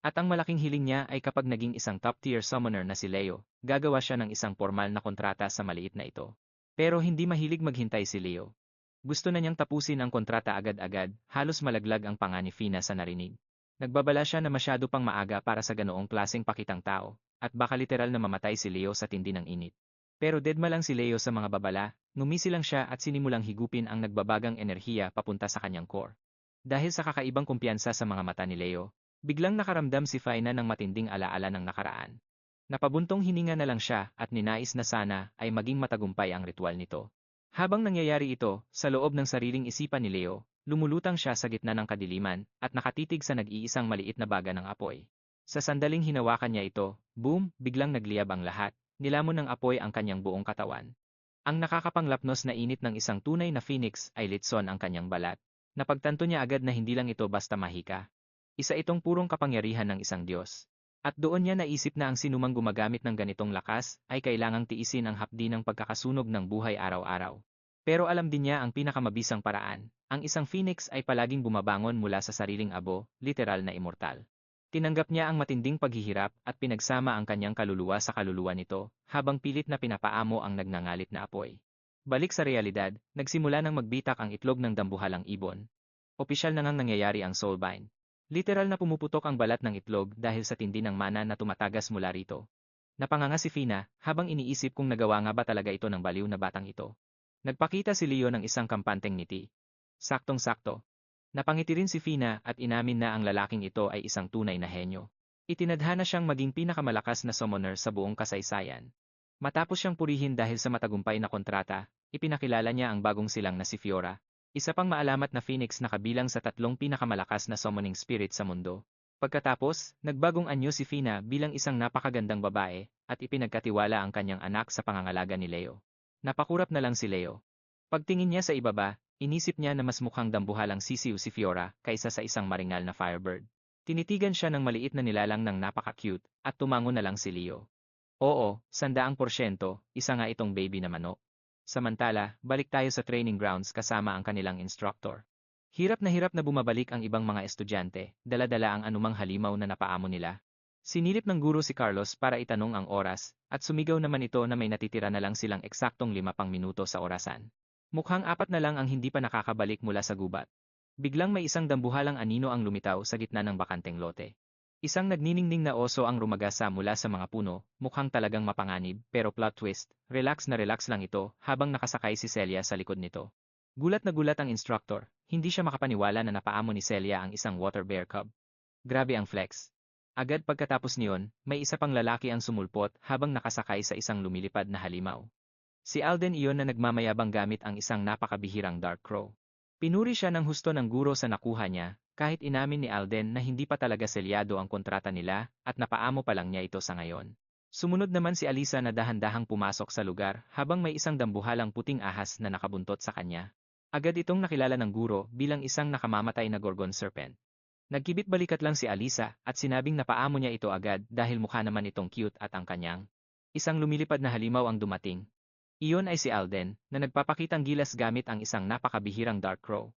At ang malaking hiling niya ay kapag naging isang top-tier summoner na si Leo, gagawa siya ng isang formal na kontrata sa maliit na ito. Pero hindi mahilig maghintay si Leo. Gusto na niyang tapusin ang kontrata agad-agad, halos malaglag ang panga ni Fina sa narinig. Nagbabala siya na masyado pang maaga para sa ganoong klaseng pakitang tao, at baka literal na mamatay si Leo sa tindi ng init. Pero deadma lang si Leo sa mga babala, ngumisi lang siya at sinimulang higupin ang nagbabagang enerhiya papunta sa kanyang core. Dahil sa kakaibang kumpiyansa sa mga mata ni Leo, biglang nakaramdam si Faina ng matinding alaala ng nakaraan. Napabuntong hininga na lang siya at ninais na sana ay maging matagumpay ang ritual nito. Habang nangyayari ito, sa loob ng sariling isipan ni Leo, lumulutang siya sa gitna ng kadiliman at nakatitig sa nag-iisang maliit na baga ng apoy. Sa sandaling hinawakan niya ito, boom, biglang nagliyab ang lahat, nilamon ng apoy ang kanyang buong katawan. Ang nakakapanglapnos na init ng isang tunay na phoenix ay litson ang kanyang balat. Napagtanto niya agad na hindi lang ito basta mahika. Isa itong purong kapangyarihan ng isang Diyos. At doon niya naisip na ang sinumang gumagamit ng ganitong lakas ay kailangang tiisin ang hapdi ng pagkakasunog ng buhay araw-araw. Pero alam din niya ang pinakamabisang paraan. Ang isang phoenix ay palaging bumabangon mula sa sariling abo, literal na immortal. Tinanggap niya ang matinding paghihirap at pinagsama ang kanyang kaluluwa sa kaluluwa nito, habang pilit na pinapaamo ang nagngangalit na apoy. Balik sa realidad, nagsimula nang magbitak ang itlog ng dambuhalang ibon. Opisyal na ngang nangyayari ang soulbind. Literal na pumuputok ang balat ng itlog dahil sa tindi ng mana na tumatagas mula rito. Napanganga si Fina habang iniisip kung nagawa nga ba talaga ito ng baliw na batang ito. Nagpakita si Leo ng isang kampanteng ngiti. Saktong-sakto. Napangiti rin si Fina at inamin na ang lalaking ito ay isang tunay na henyo. Itinadhana siyang maging pinakamalakas na summoner sa buong kasaysayan. Matapos siyang purihin dahil sa matagumpay na kontrata, ipinakilala niya ang bagong silang na si Fiora. Isa pang maalamat na phoenix na kabilang sa 3 pinakamalakas na summoning spirit sa mundo. Pagkatapos, nagbagong anyo si Fina bilang isang napakagandang babae at ipinagkatiwala ang kanyang anak sa pangangalaga ni Leo. Napakurap na lang si Leo. Pagtingin niya sa ibaba, inisip niya na mas mukhang dambuhalang sisiw si Fiora kaysa sa isang maringal na firebird. Tinitigan siya ng maliit na nilalang ng napaka-cute at tumango na lang si Leo. Oo, 100%, isa nga itong baby na manok. Samantala, balik tayo sa training grounds kasama ang kanilang instructor. Hirap na bumabalik ang ibang mga estudyante, dala-dala ang anumang halimaw na napaamo nila. Sinilip ng guro si Carlos para itanong ang oras, at sumigaw naman ito na may natitira na lang silang eksaktong 5 minuto sa orasan. Mukhang 4 na lang ang hindi pa nakakabalik mula sa gubat. Biglang may isang dambuhalang anino ang lumitaw sa gitna ng bakanteng lote. Isang nagniningning na oso ang rumagasa mula sa mga puno, mukhang talagang mapanganib, pero plot twist, relax na relax lang ito habang nakasakay si Celia sa likod nito. Gulat na gulat ang instructor, hindi siya makapaniwala na napaamo ni Celia ang isang water bear cub. Grabe ang flex. Agad pagkatapos niyon, may isa pang lalaki ang sumulpot habang nakasakay sa isang lumilipad na halimaw. Si Alden iyon na nagmamayabang gamit ang isang napakabihirang dark crow. Pinuri siya ng husto ng guro sa nakuha niya, kahit inamin ni Alden na hindi pa talaga selyado ang kontrata nila at napaamo pa lang niya ito sa ngayon. Sumunod naman si Alisa na dahan-dahang pumasok sa lugar habang may isang dambuhalang puting ahas na nakabuntot sa kanya. Agad itong nakilala ng guro bilang isang nakamamatay na gorgon serpent. Nagkibit balikat lang si Alisa at sinabing napaamo niya ito agad dahil mukha naman itong cute at ang kanyang. Isang lumilipad na halimaw ang dumating. Iyon ay si Alden na nagpapakitang gilas gamit ang isang napakabihirang dark crow.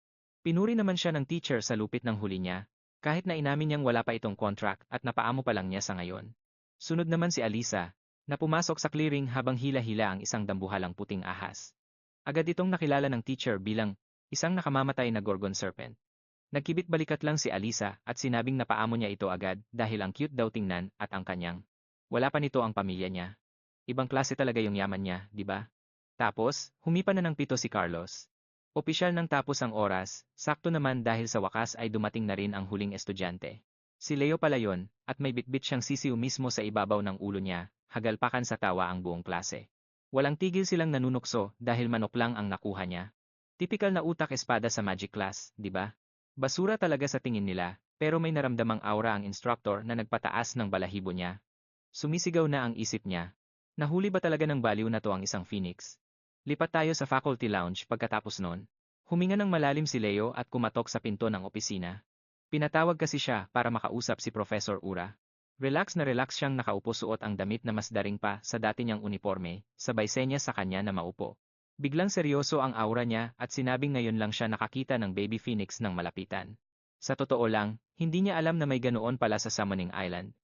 Pinuri naman siya ng teacher sa lupit ng huli niya, kahit na inamin niyang wala pa itong contract at napaamo pa lang niya sa ngayon. Sunod naman si Alisa, na pumasok sa clearing habang hila-hila ang isang dambuhalang puting ahas. Agad itong nakilala ng teacher bilang isang nakamamatay na gorgon serpent. Nagkibit balikat lang si Alisa at sinabing napaamo niya ito agad dahil ang cute daw tingnan at ang kanyang. Wala pa nito ang pamilya niya. Ibang klase talaga yung yaman niya, di ba? Tapos, humipa na ng pito si Carlos. Opisyal nang tapos ang oras, sakto naman dahil sa wakas ay dumating na rin ang huling estudyante. Si Leo pala yon, at may bitbit siyang sisiw mismo sa ibabaw ng ulo niya, hagalpakan sa tawa ang buong klase. Walang tigil silang nanunukso dahil manok lang ang nakuha niya. Tipikal na utak-espada sa magic class, di ba? Basura talaga sa tingin nila, pero may naramdamang aura ang instructor na nagpataas ng balahibo niya. Sumisigaw na ang isip niya. Nahuli ba talaga ng baliw na to ang isang phoenix? Lipat tayo sa faculty lounge pagkatapos nun. Huminga ng malalim si Leo at kumatok sa pinto ng opisina. Pinatawag kasi siya para makausap si Professor Ura. Relax na relax siyang nakaupo suot ang damit na mas daring pa sa dati niyang uniforme, sabay senyas sa kanya na maupo. Biglang seryoso ang aura niya at sinabing ngayon lang siya nakakita ng baby phoenix ng malapitan. Sa totoo lang, hindi niya alam na may ganoon pala sa Summoning Island.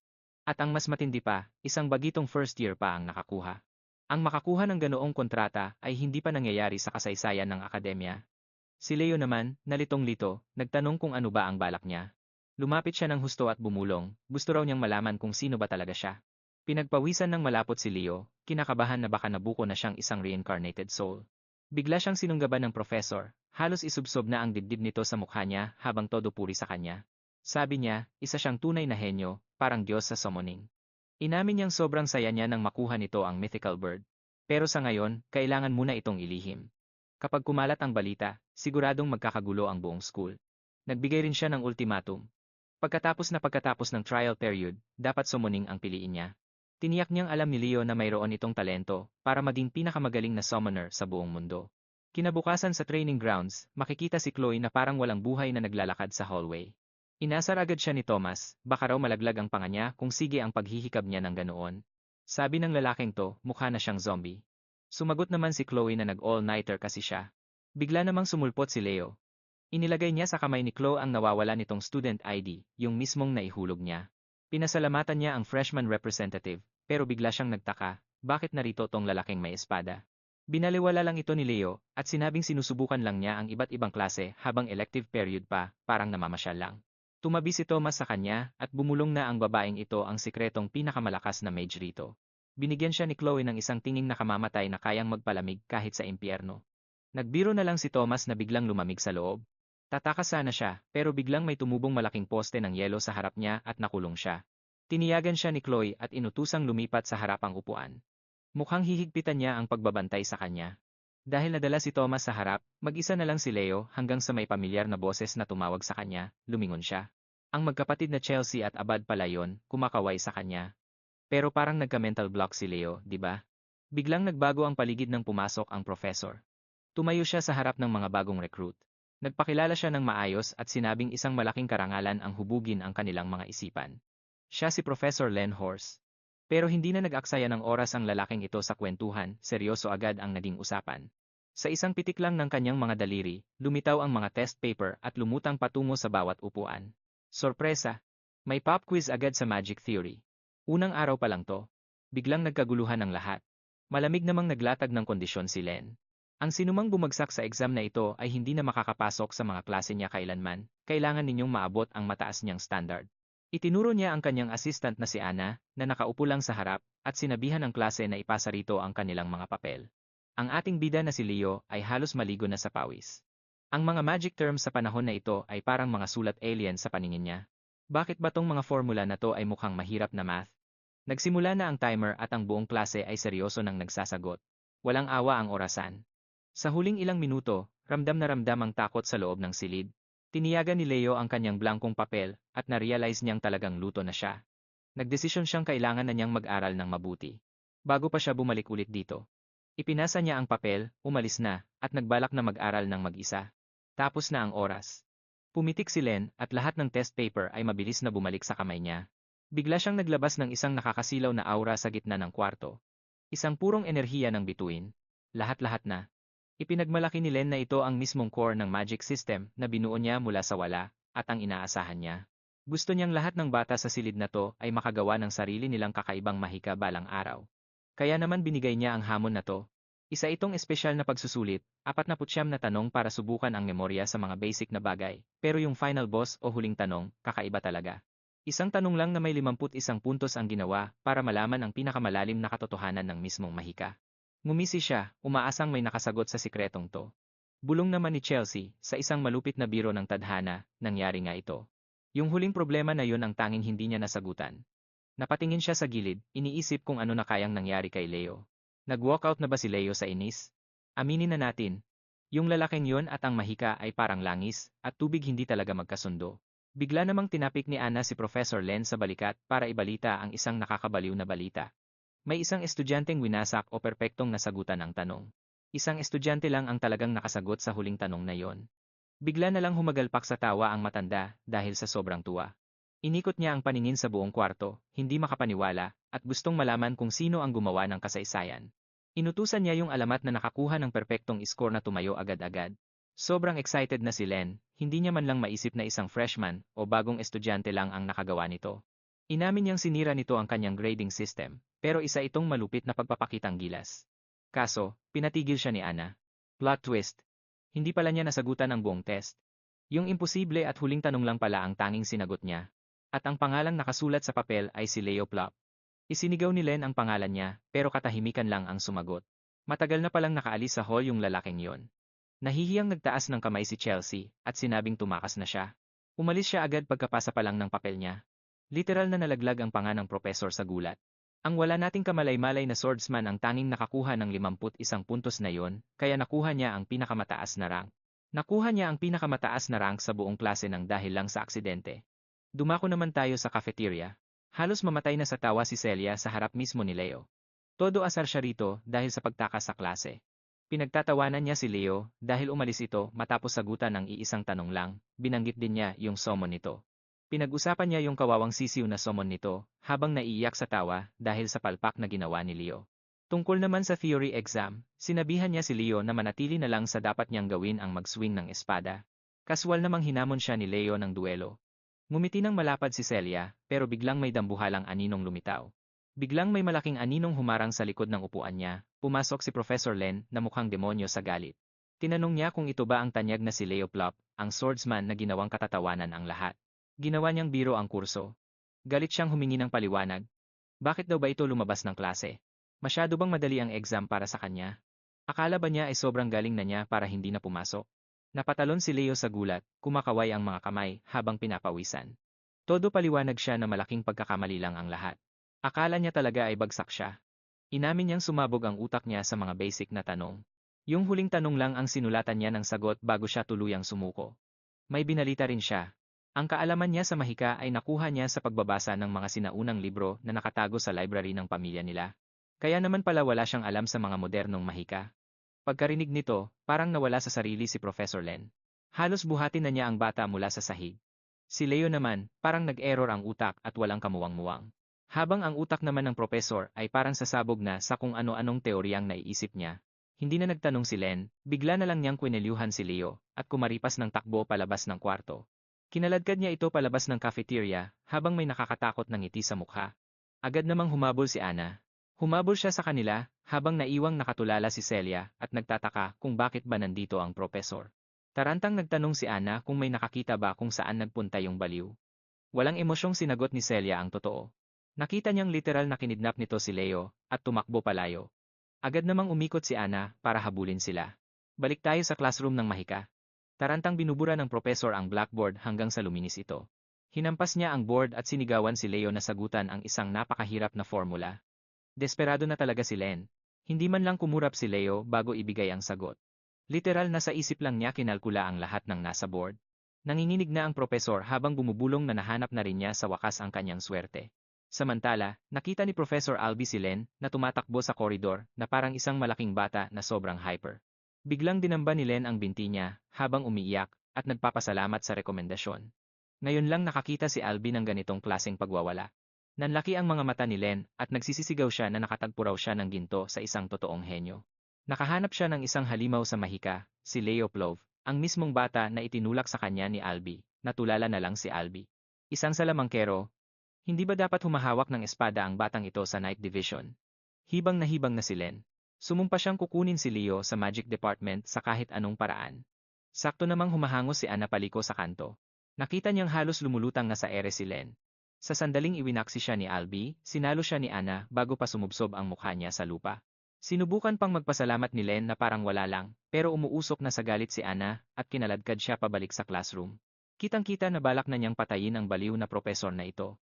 At ang mas matindi pa, isang bagitong first year pa ang nakakuha. Ang makakuha ng ganoong kontrata ay hindi pa nangyayari sa kasaysayan ng akademya. Si Leo naman, nalitong-lito, nagtanong kung ano ba ang balak niya. Lumapit siya ng husto at bumulong, gusto raw niyang malaman kung sino ba talaga siya. Pinagpawisan ng malapot si Leo, kinakabahan na baka nabuko na siyang isang reincarnated soul. Bigla siyang sinunggaban ng professor, halos isubsob na ang dibdib nito sa mukha niya habang todo puri sa kanya. Sabi niya, isa siyang tunay na henyo, parang Diyos sa summoning. Inamin niyang sobrang saya niya nang makuha nito ang mythical bird. Pero sa ngayon, kailangan muna itong ilihim. Kapag kumalat ang balita, siguradong magkakagulo ang buong school. Nagbigay rin siya ng ultimatum. Pagkatapos ng trial period, dapat summoning ang piliin niya. Tiniyak niyang alam ni Leo na mayroon itong talento para maging pinakamagaling na summoner sa buong mundo. Kinabukasan sa training grounds, makikita si Chloe na parang walang buhay na naglalakad sa hallway. Inasar agad siya ni Thomas, baka raw malaglag ang panga niya kung sige ang paghihikab niya ng ganoon. Sabi ng lalaking to, mukha na siyang zombie. Sumagot naman si Chloe na nag-all-nighter kasi siya. Bigla namang sumulpot si Leo. Inilagay niya sa kamay ni Chloe ang nawawala nitong student ID, yung mismong naihulog niya. Pinasalamatan niya ang freshman representative, pero bigla siyang nagtaka, bakit narito tong lalaking may espada? Binaliwala lang ito ni Leo, at sinabing sinusubukan lang niya ang iba't ibang klase habang elective period pa, parang namamasyal lang. Tumabi si Thomas sa kanya at bumulong na ang babaeng ito ang sikretong pinakamalakas na mage rito. Binigyan siya ni Chloe ng isang tinging nakamamatay na kayang magpalamig kahit sa impyerno. Nagbiro na lang si Thomas na biglang lumamig sa loob. Tatakas sana siya, pero biglang may tumubong malaking poste ng yelo sa harap niya at nakulong siya. Tiniyagan siya ni Chloe at inutusang lumipat sa harapang upuan. Mukhang hihigpitan niya ang pagbabantay sa kanya. Dahil nadala si Thomas sa harap, mag-isa na lang si Leo hanggang sa may pamilyar na boses na tumawag sa kanya, lumingon siya. Ang magkapatid na Chelsea at Abad pala yon, kumakaway sa kanya. Pero parang nagka-mental block si Leo, di ba? Biglang nagbago ang paligid nang pumasok ang professor. Tumayo siya sa harap ng mga bagong recruit. Nagpakilala siya ng maayos at sinabing isang malaking karangalan ang hubugin ang kanilang mga isipan. Siya si Professor Len Horse. Pero hindi na nag-aksaya ng oras ang lalaking ito sa kwentuhan, seryoso agad ang naging usapan. Sa isang pitik lang ng kanyang mga daliri, lumitaw ang mga test paper at lumutang patungo sa bawat upuan. Sorpresa! May pop quiz agad sa Magic Theory. Unang araw pa lang to. Biglang nagkaguluhan ang lahat. Malamig namang naglatag ng kondisyon si Len. Ang sinumang bumagsak sa exam na ito ay hindi na makakapasok sa mga klase niya kailanman, kailangan ninyong maabot ang mataas niyang standard. Itinuro niya ang kanyang assistant na si Ana, na nakaupo lang sa harap, at sinabihan ang klase na ipasa rito ang kanilang mga papel. Ang ating bida na si Leo ay halos maligo na sa pawis. Ang mga magic terms sa panahon na ito ay parang mga sulat alien sa paningin niya. Bakit ba tong mga formula na to ay mukhang mahirap na math? Nagsimula na ang timer at ang buong klase ay seryoso nang nagsasagot. Walang awa ang orasan. Sa huling ilang minuto, ramdam na ramdam ang takot sa loob ng silid. Tiniyagan ni Leo ang kanyang blankong papel at na-realize niyang talagang luto na siya. Nagdesisyon siyang kailangan na niyang mag-aral ng mabuti. Bago pa siya bumalik ulit dito. Ipinasa niya ang papel, umalis na, at nagbalak na mag-aral ng mag-isa. Tapos na ang oras. Pumitik si Len at lahat ng test paper ay mabilis na bumalik sa kamay niya. Bigla siyang naglabas ng isang nakakasilaw na aura sa gitna ng kwarto. Isang purong enerhiya ng bituin. Lahat-lahat na. Ipinagmalaki ni Len na ito ang mismong core ng magic system na binuo niya mula sa wala, at ang inaasahan niya. Gusto niyang lahat ng bata sa silid na to ay makagawa ng sarili nilang kakaibang mahika balang araw. Kaya naman binigay niya ang hamon na to. Isa itong espesyal na pagsusulit, 49 na tanong para subukan ang memorya sa mga basic na bagay, pero yung final boss o huling tanong, kakaiba talaga. Isang tanong lang na may 51 puntos ang ginawa para malaman ang pinakamalalim na katotohanan ng mismong mahika. Ngumisi siya, umaasang may nakasagot sa sikretong to. Bulong naman ni Chelsea, sa isang malupit na biro ng tadhana, nangyari nga ito. Yung huling problema na yun ang tanging hindi niya nasagutan. Napatingin siya sa gilid, iniisip kung ano na kayang nangyari kay Leo. Nag-walkout na ba si Leo sa inis? Aminin na natin. Yung lalaking yun at ang mahika ay parang langis, at tubig hindi talaga magkasundo. Bigla namang tinapik ni Ana si Professor Len sa balikat para ibalita ang isang nakakabaliw na balita. May isang estudyanteng winasak o perpektong nasagutan ang tanong. Isang estudyante lang ang talagang nakasagot sa huling tanong na yon. Bigla na lang humagalpak sa tawa ang matanda dahil sa sobrang tuwa. Inikot niya ang paningin sa buong kwarto, hindi makapaniwala, at gustong malaman kung sino ang gumawa ng kasaysayan. Inutusan niya yung alamat na nakakuha ng perpektong score na tumayo agad-agad. Sobrang excited na si Len, hindi niya man lang maisip na isang freshman o bagong estudyante lang ang nakagawa nito. Inamin niyang sinira nito ang kanyang grading system, pero isa itong malupit na pagpapakitang gilas. Kaso, pinatigil siya ni Ana. Plot twist. Hindi pala niya nasagutan ang buong test. Yung imposible at huling tanong lang pala ang tanging sinagot niya. At ang pangalang nakasulat sa papel ay si Leo Plop. Isinigaw ni Len ang pangalan niya, pero katahimikan lang ang sumagot. Matagal na palang nakaalis sa hall yung lalaking yon. Nahihiyang nagtaas ng kamay si Chelsea, at sinabing tumakas na siya. Umalis siya agad pagkapasa pa lang ng papel niya. Literal na nalaglag ang panga ng propesor sa gulat. Ang wala nating kamalay-malay na swordsman ang tanging nakakuha ng 51 puntos na yon, kaya nakuha niya ang pinakamataas na rank. Nakuha niya ang pinakamataas na rank sa buong klase ng dahil lang sa aksidente. Dumako naman tayo sa cafeteria. Halos mamatay na sa tawa si Celia sa harap mismo ni Leo. Todo asar siya rito dahil sa pagtakas sa klase. Pinagtatawanan niya si Leo dahil umalis ito matapos sagutan ng iisang tanong lang, binanggit din niya yung summon nito. Pinag-usapan niya yung kawawang sisiw na summon nito habang naiiyak sa tawa dahil sa palpak na ginawa ni Leo. Tungkol naman sa theory exam, sinabihan niya si Leo na manatili na lang sa dapat niyang gawin ang mag-swing ng espada. Kaswal namang hinamon siya ni Leo ng duelo. Ngumiti ng malapad si Celia, pero biglang may dambuhalang aninong lumitaw. Biglang may malaking aninong humarang sa likod ng upuan niya, pumasok si Professor Len na mukhang demonyo sa galit. Tinanong niya kung ito ba ang tanyag na si Leo Plop, ang swordsman na ginawang katatawanan ang lahat. Ginawa niyang biro ang kurso. Galit siyang humingi ng paliwanag. Bakit daw ba ito lumabas ng klase? Masyado bang madali ang exam para sa kanya? Akala ba niya ay sobrang galing na niya para hindi na pumasok? Napatalon si Leo sa gulat, kumakaway ang mga kamay habang pinapawisan. Todo paliwanag siya na malaking pagkakamali lang ang lahat. Akala niya talaga ay bagsak siya. Inamin niyang sumabog ang utak niya sa mga basic na tanong. Yung huling tanong lang ang sinulatan niya ng sagot bago siya tuluyang sumuko. May binalita rin siya. Ang kaalaman niya sa mahika ay nakuha niya sa pagbabasa ng mga sinaunang libro na nakatago sa library ng pamilya nila. Kaya naman pala wala siyang alam sa mga modernong mahika. Pagkarinig nito, parang nawala sa sarili si Professor Len. Halos buhatin na niya ang bata mula sa sahig. Si Leo naman, parang nag-error ang utak at walang kamuwang-muwang. Habang ang utak naman ng propesor ay parang sasabog na sa kung ano-anong teoryang naiisip niya. Hindi na nagtanong si Len, bigla na lang niyang kwinelyuhan si Leo at kumaripas ng takbo palabas ng kwarto. Kinaladkad niya ito palabas ng cafeteria habang may nakakatakot na ngiti sa mukha. Agad namang humabol si Ana. Humabol siya sa kanila habang naiwang nakatulala si Celia at nagtataka kung bakit ba nandito ang propesor. Tarantang nagtanong si Ana kung may nakakita ba kung saan nagpunta yung baliw. Walang emosyong sinagot ni Celia ang totoo. Nakita niyang literal na kinidnap nito si Leo at tumakbo palayo. Agad namang umikot si Ana para habulin sila. Balik tayo sa classroom ng mahika. Tarantang binubura ng propesor ang blackboard hanggang sa luminis ito. Hinampas niya ang board at sinigawan si Leo na sagutan ang isang napakahirap na formula. Desperado na talaga si Len. Hindi man lang kumurap si Leo bago ibigay ang sagot. Literal na sa isip lang niya kinalkula ang lahat ng nasa board. Nanginginig na ang propesor habang bumubulong na nahanap na rin niya sa wakas ang kanyang swerte. Samantala, nakita ni Professor Albi si Len na tumatakbo sa koridor na parang isang malaking bata na sobrang hyper. Biglang dinamba ni Len ang binti niya habang umiiyak at nagpapasalamat sa rekomendasyon. Ngayon lang nakakita si Albi ng ganitong klaseng pagwawala. Nanlaki ang mga mata ni Len at nagsisisigaw siya na nakatagpo raw siya ng ginto sa isang totoong henyo. Nakahanap siya ng isang halimaw sa mahika, si Leo Plov, ang mismong bata na itinulak sa kanya ni Albi, natulala na lang si Albi. Isang salamangkero. Hindi ba dapat humahawak ng espada ang batang ito sa Night Division? Hibang na si Len. Sumumpa siyang kukunin si Leo sa Magic Department sa kahit anong paraan. Sakto namang humahangos si Ana paliko sa kanto. Nakita niyang halos lumulutang na sa ere si Len. Sa sandaling iwinaksi siya ni Albi, sinalo siya ni Ana bago pa sumubsob ang mukha niya sa lupa. Sinubukan pang magpasalamat ni Len na parang wala lang, pero umuusok na sa galit si Ana at kinaladkad siya pabalik sa classroom. Kitang-kita na balak na niyang patayin ang baliw na propesor na ito.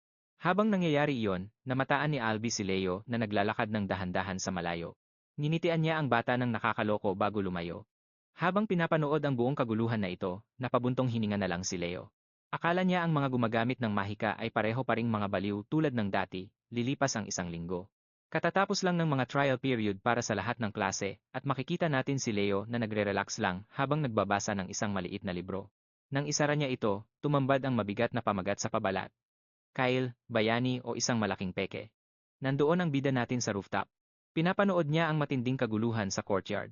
Habang nangyayari iyon, namataan ni Albi si Leo na naglalakad ng dahan-dahan sa malayo. Ninitian niya ang bata ng nakakaloko bago lumayo. Habang pinapanood ang buong kaguluhan na ito, napabuntong hininga na lang si Leo. Akala niya ang mga gumagamit ng mahika ay pareho pa ring mga baliw tulad ng dati, lilipas ang isang linggo. Katatapos lang ng mga trial period para sa lahat ng klase at makikita natin si Leo na nagre-relax lang habang nagbabasa ng isang maliit na libro. Nang isara niya ito, tumambad ang mabigat na pamagat sa pabalat. Kyle, bayani o isang malaking peke. Nandoon ang bida natin sa rooftop. Pinapanood niya ang matinding kaguluhan sa courtyard.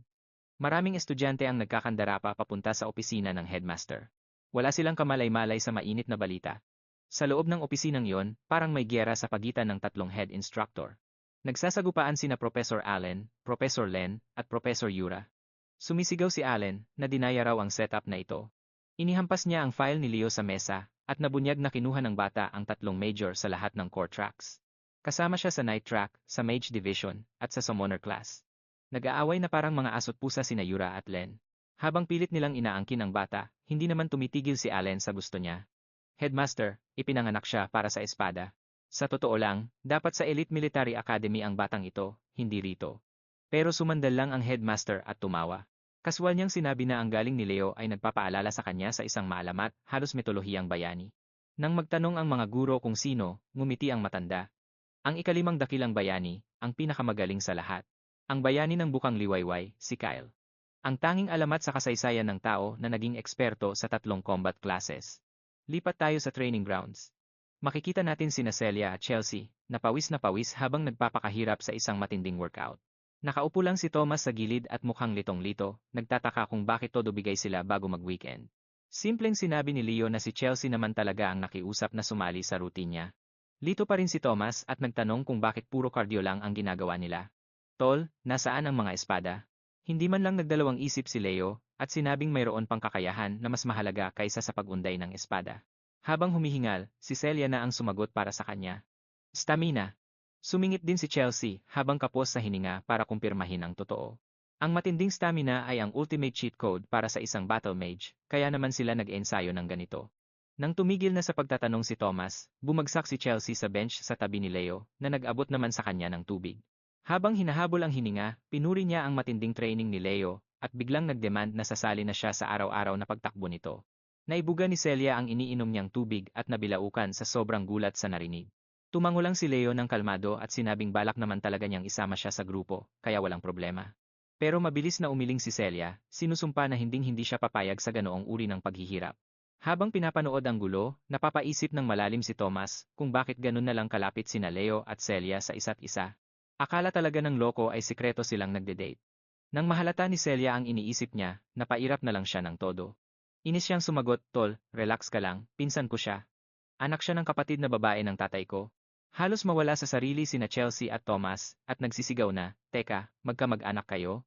Maraming estudyante ang nagkakandara pa papunta sa opisina ng headmaster. Wala silang kamalay-malay sa mainit na balita. Sa loob ng opisinang yon, parang may gyera sa pagitan ng tatlong head instructor. Nagsasagupaan sina Professor Allen, Professor Len, at Professor Yura. Sumisigaw si Allen na dinaya raw ang setup na ito. Inihampas niya ang file ni Leo sa mesa, at nabunyag na kinuha ng bata ang tatlong major sa lahat ng core tracks. Kasama siya sa Night Track, sa Mage Division, at sa Summoner Class. Nag-aaway na parang mga aso't pusa sina Yura at Len. Habang pilit nilang inaangkin ang bata, hindi naman tumitigil si Allen sa gusto niya. Headmaster, ipinanganak siya para sa espada. Sa totoo lang, dapat sa Elite Military Academy ang batang ito, hindi rito. Pero sumandal lang ang headmaster at tumawa. Kaswal niyang sinabi na ang galing ni Leo ay nagpapaalala sa kanya sa isang maalamat, halos mitolohiyang bayani. Nang magtanong ang mga guro kung sino, ngumiti ang matanda. Ang ikalimang dakilang bayani, ang pinakamagaling sa lahat. Ang bayani ng bukang liwayway, si Kyle. Ang tanging alamat sa kasaysayan ng tao na naging eksperto sa tatlong combat classes. Lipat tayo sa training grounds. Makikita natin sina Celia at Chelsea, na pawis habang nagpapakahirap sa isang matinding workout. Nakaupo lang si Thomas sa gilid at mukhang litong-lito, nagtataka kung bakit todo bigay sila bago mag-weekend. Simpleng sinabi ni Leo na si Chelsea naman talaga ang nakiusap na sumali sa routine niya. Lito pa rin si Thomas at nagtanong kung bakit puro cardio lang ang ginagawa nila. Tol, nasaan ang mga espada? Hindi man lang nagdalawang isip si Leo at sinabing mayroon pang kakayahan na mas mahalaga kaysa sa pag-unday ng espada. Habang humihingal, si Celia na ang sumagot para sa kanya. Stamina. Sumingit din si Chelsea habang kapos sa hininga para kumpirmahin ang totoo. Ang matinding stamina ay ang ultimate cheat code para sa isang battle mage, kaya naman sila nag-ensayo ng ganito. Nang tumigil na sa pagtatanong si Thomas, bumagsak si Chelsea sa bench sa tabi ni Leo na nag-abot naman sa kanya ng tubig. Habang hinahabol ang hininga, pinuri niya ang matinding training ni Leo at biglang nag-demand na sasali na siya sa araw-araw na pagtakbo nito. Naibuga ni Celia ang iniinom niyang tubig at nabilaukan sa sobrang gulat sa narinig. Tumango lang si Leo ng kalmado at sinabing balak naman talaga niyang isama siya sa grupo, kaya walang problema. Pero mabilis na umiling si Celia, sinusumpa na hinding-hindi siya papayag sa ganoong uri ng paghihirap. Habang pinapanood ang gulo, napapaisip ng malalim si Thomas kung bakit ganun na lang kalapit sina Leo at Celia sa isa't isa. Akala talaga ng loko ay sikreto silang nagde-date. Nang mahalata ni Celia ang iniisip niya, napairap na lang siya ng todo. Inis siyang sumagot, "Tol, relax ka lang, pinsan ko siya. Anak siya ng kapatid na babae ng tatay ko." Halos mawala sa sarili sina Chelsea at Thomas at nagsisigaw na, "Teka, magkamag-anak kayo?"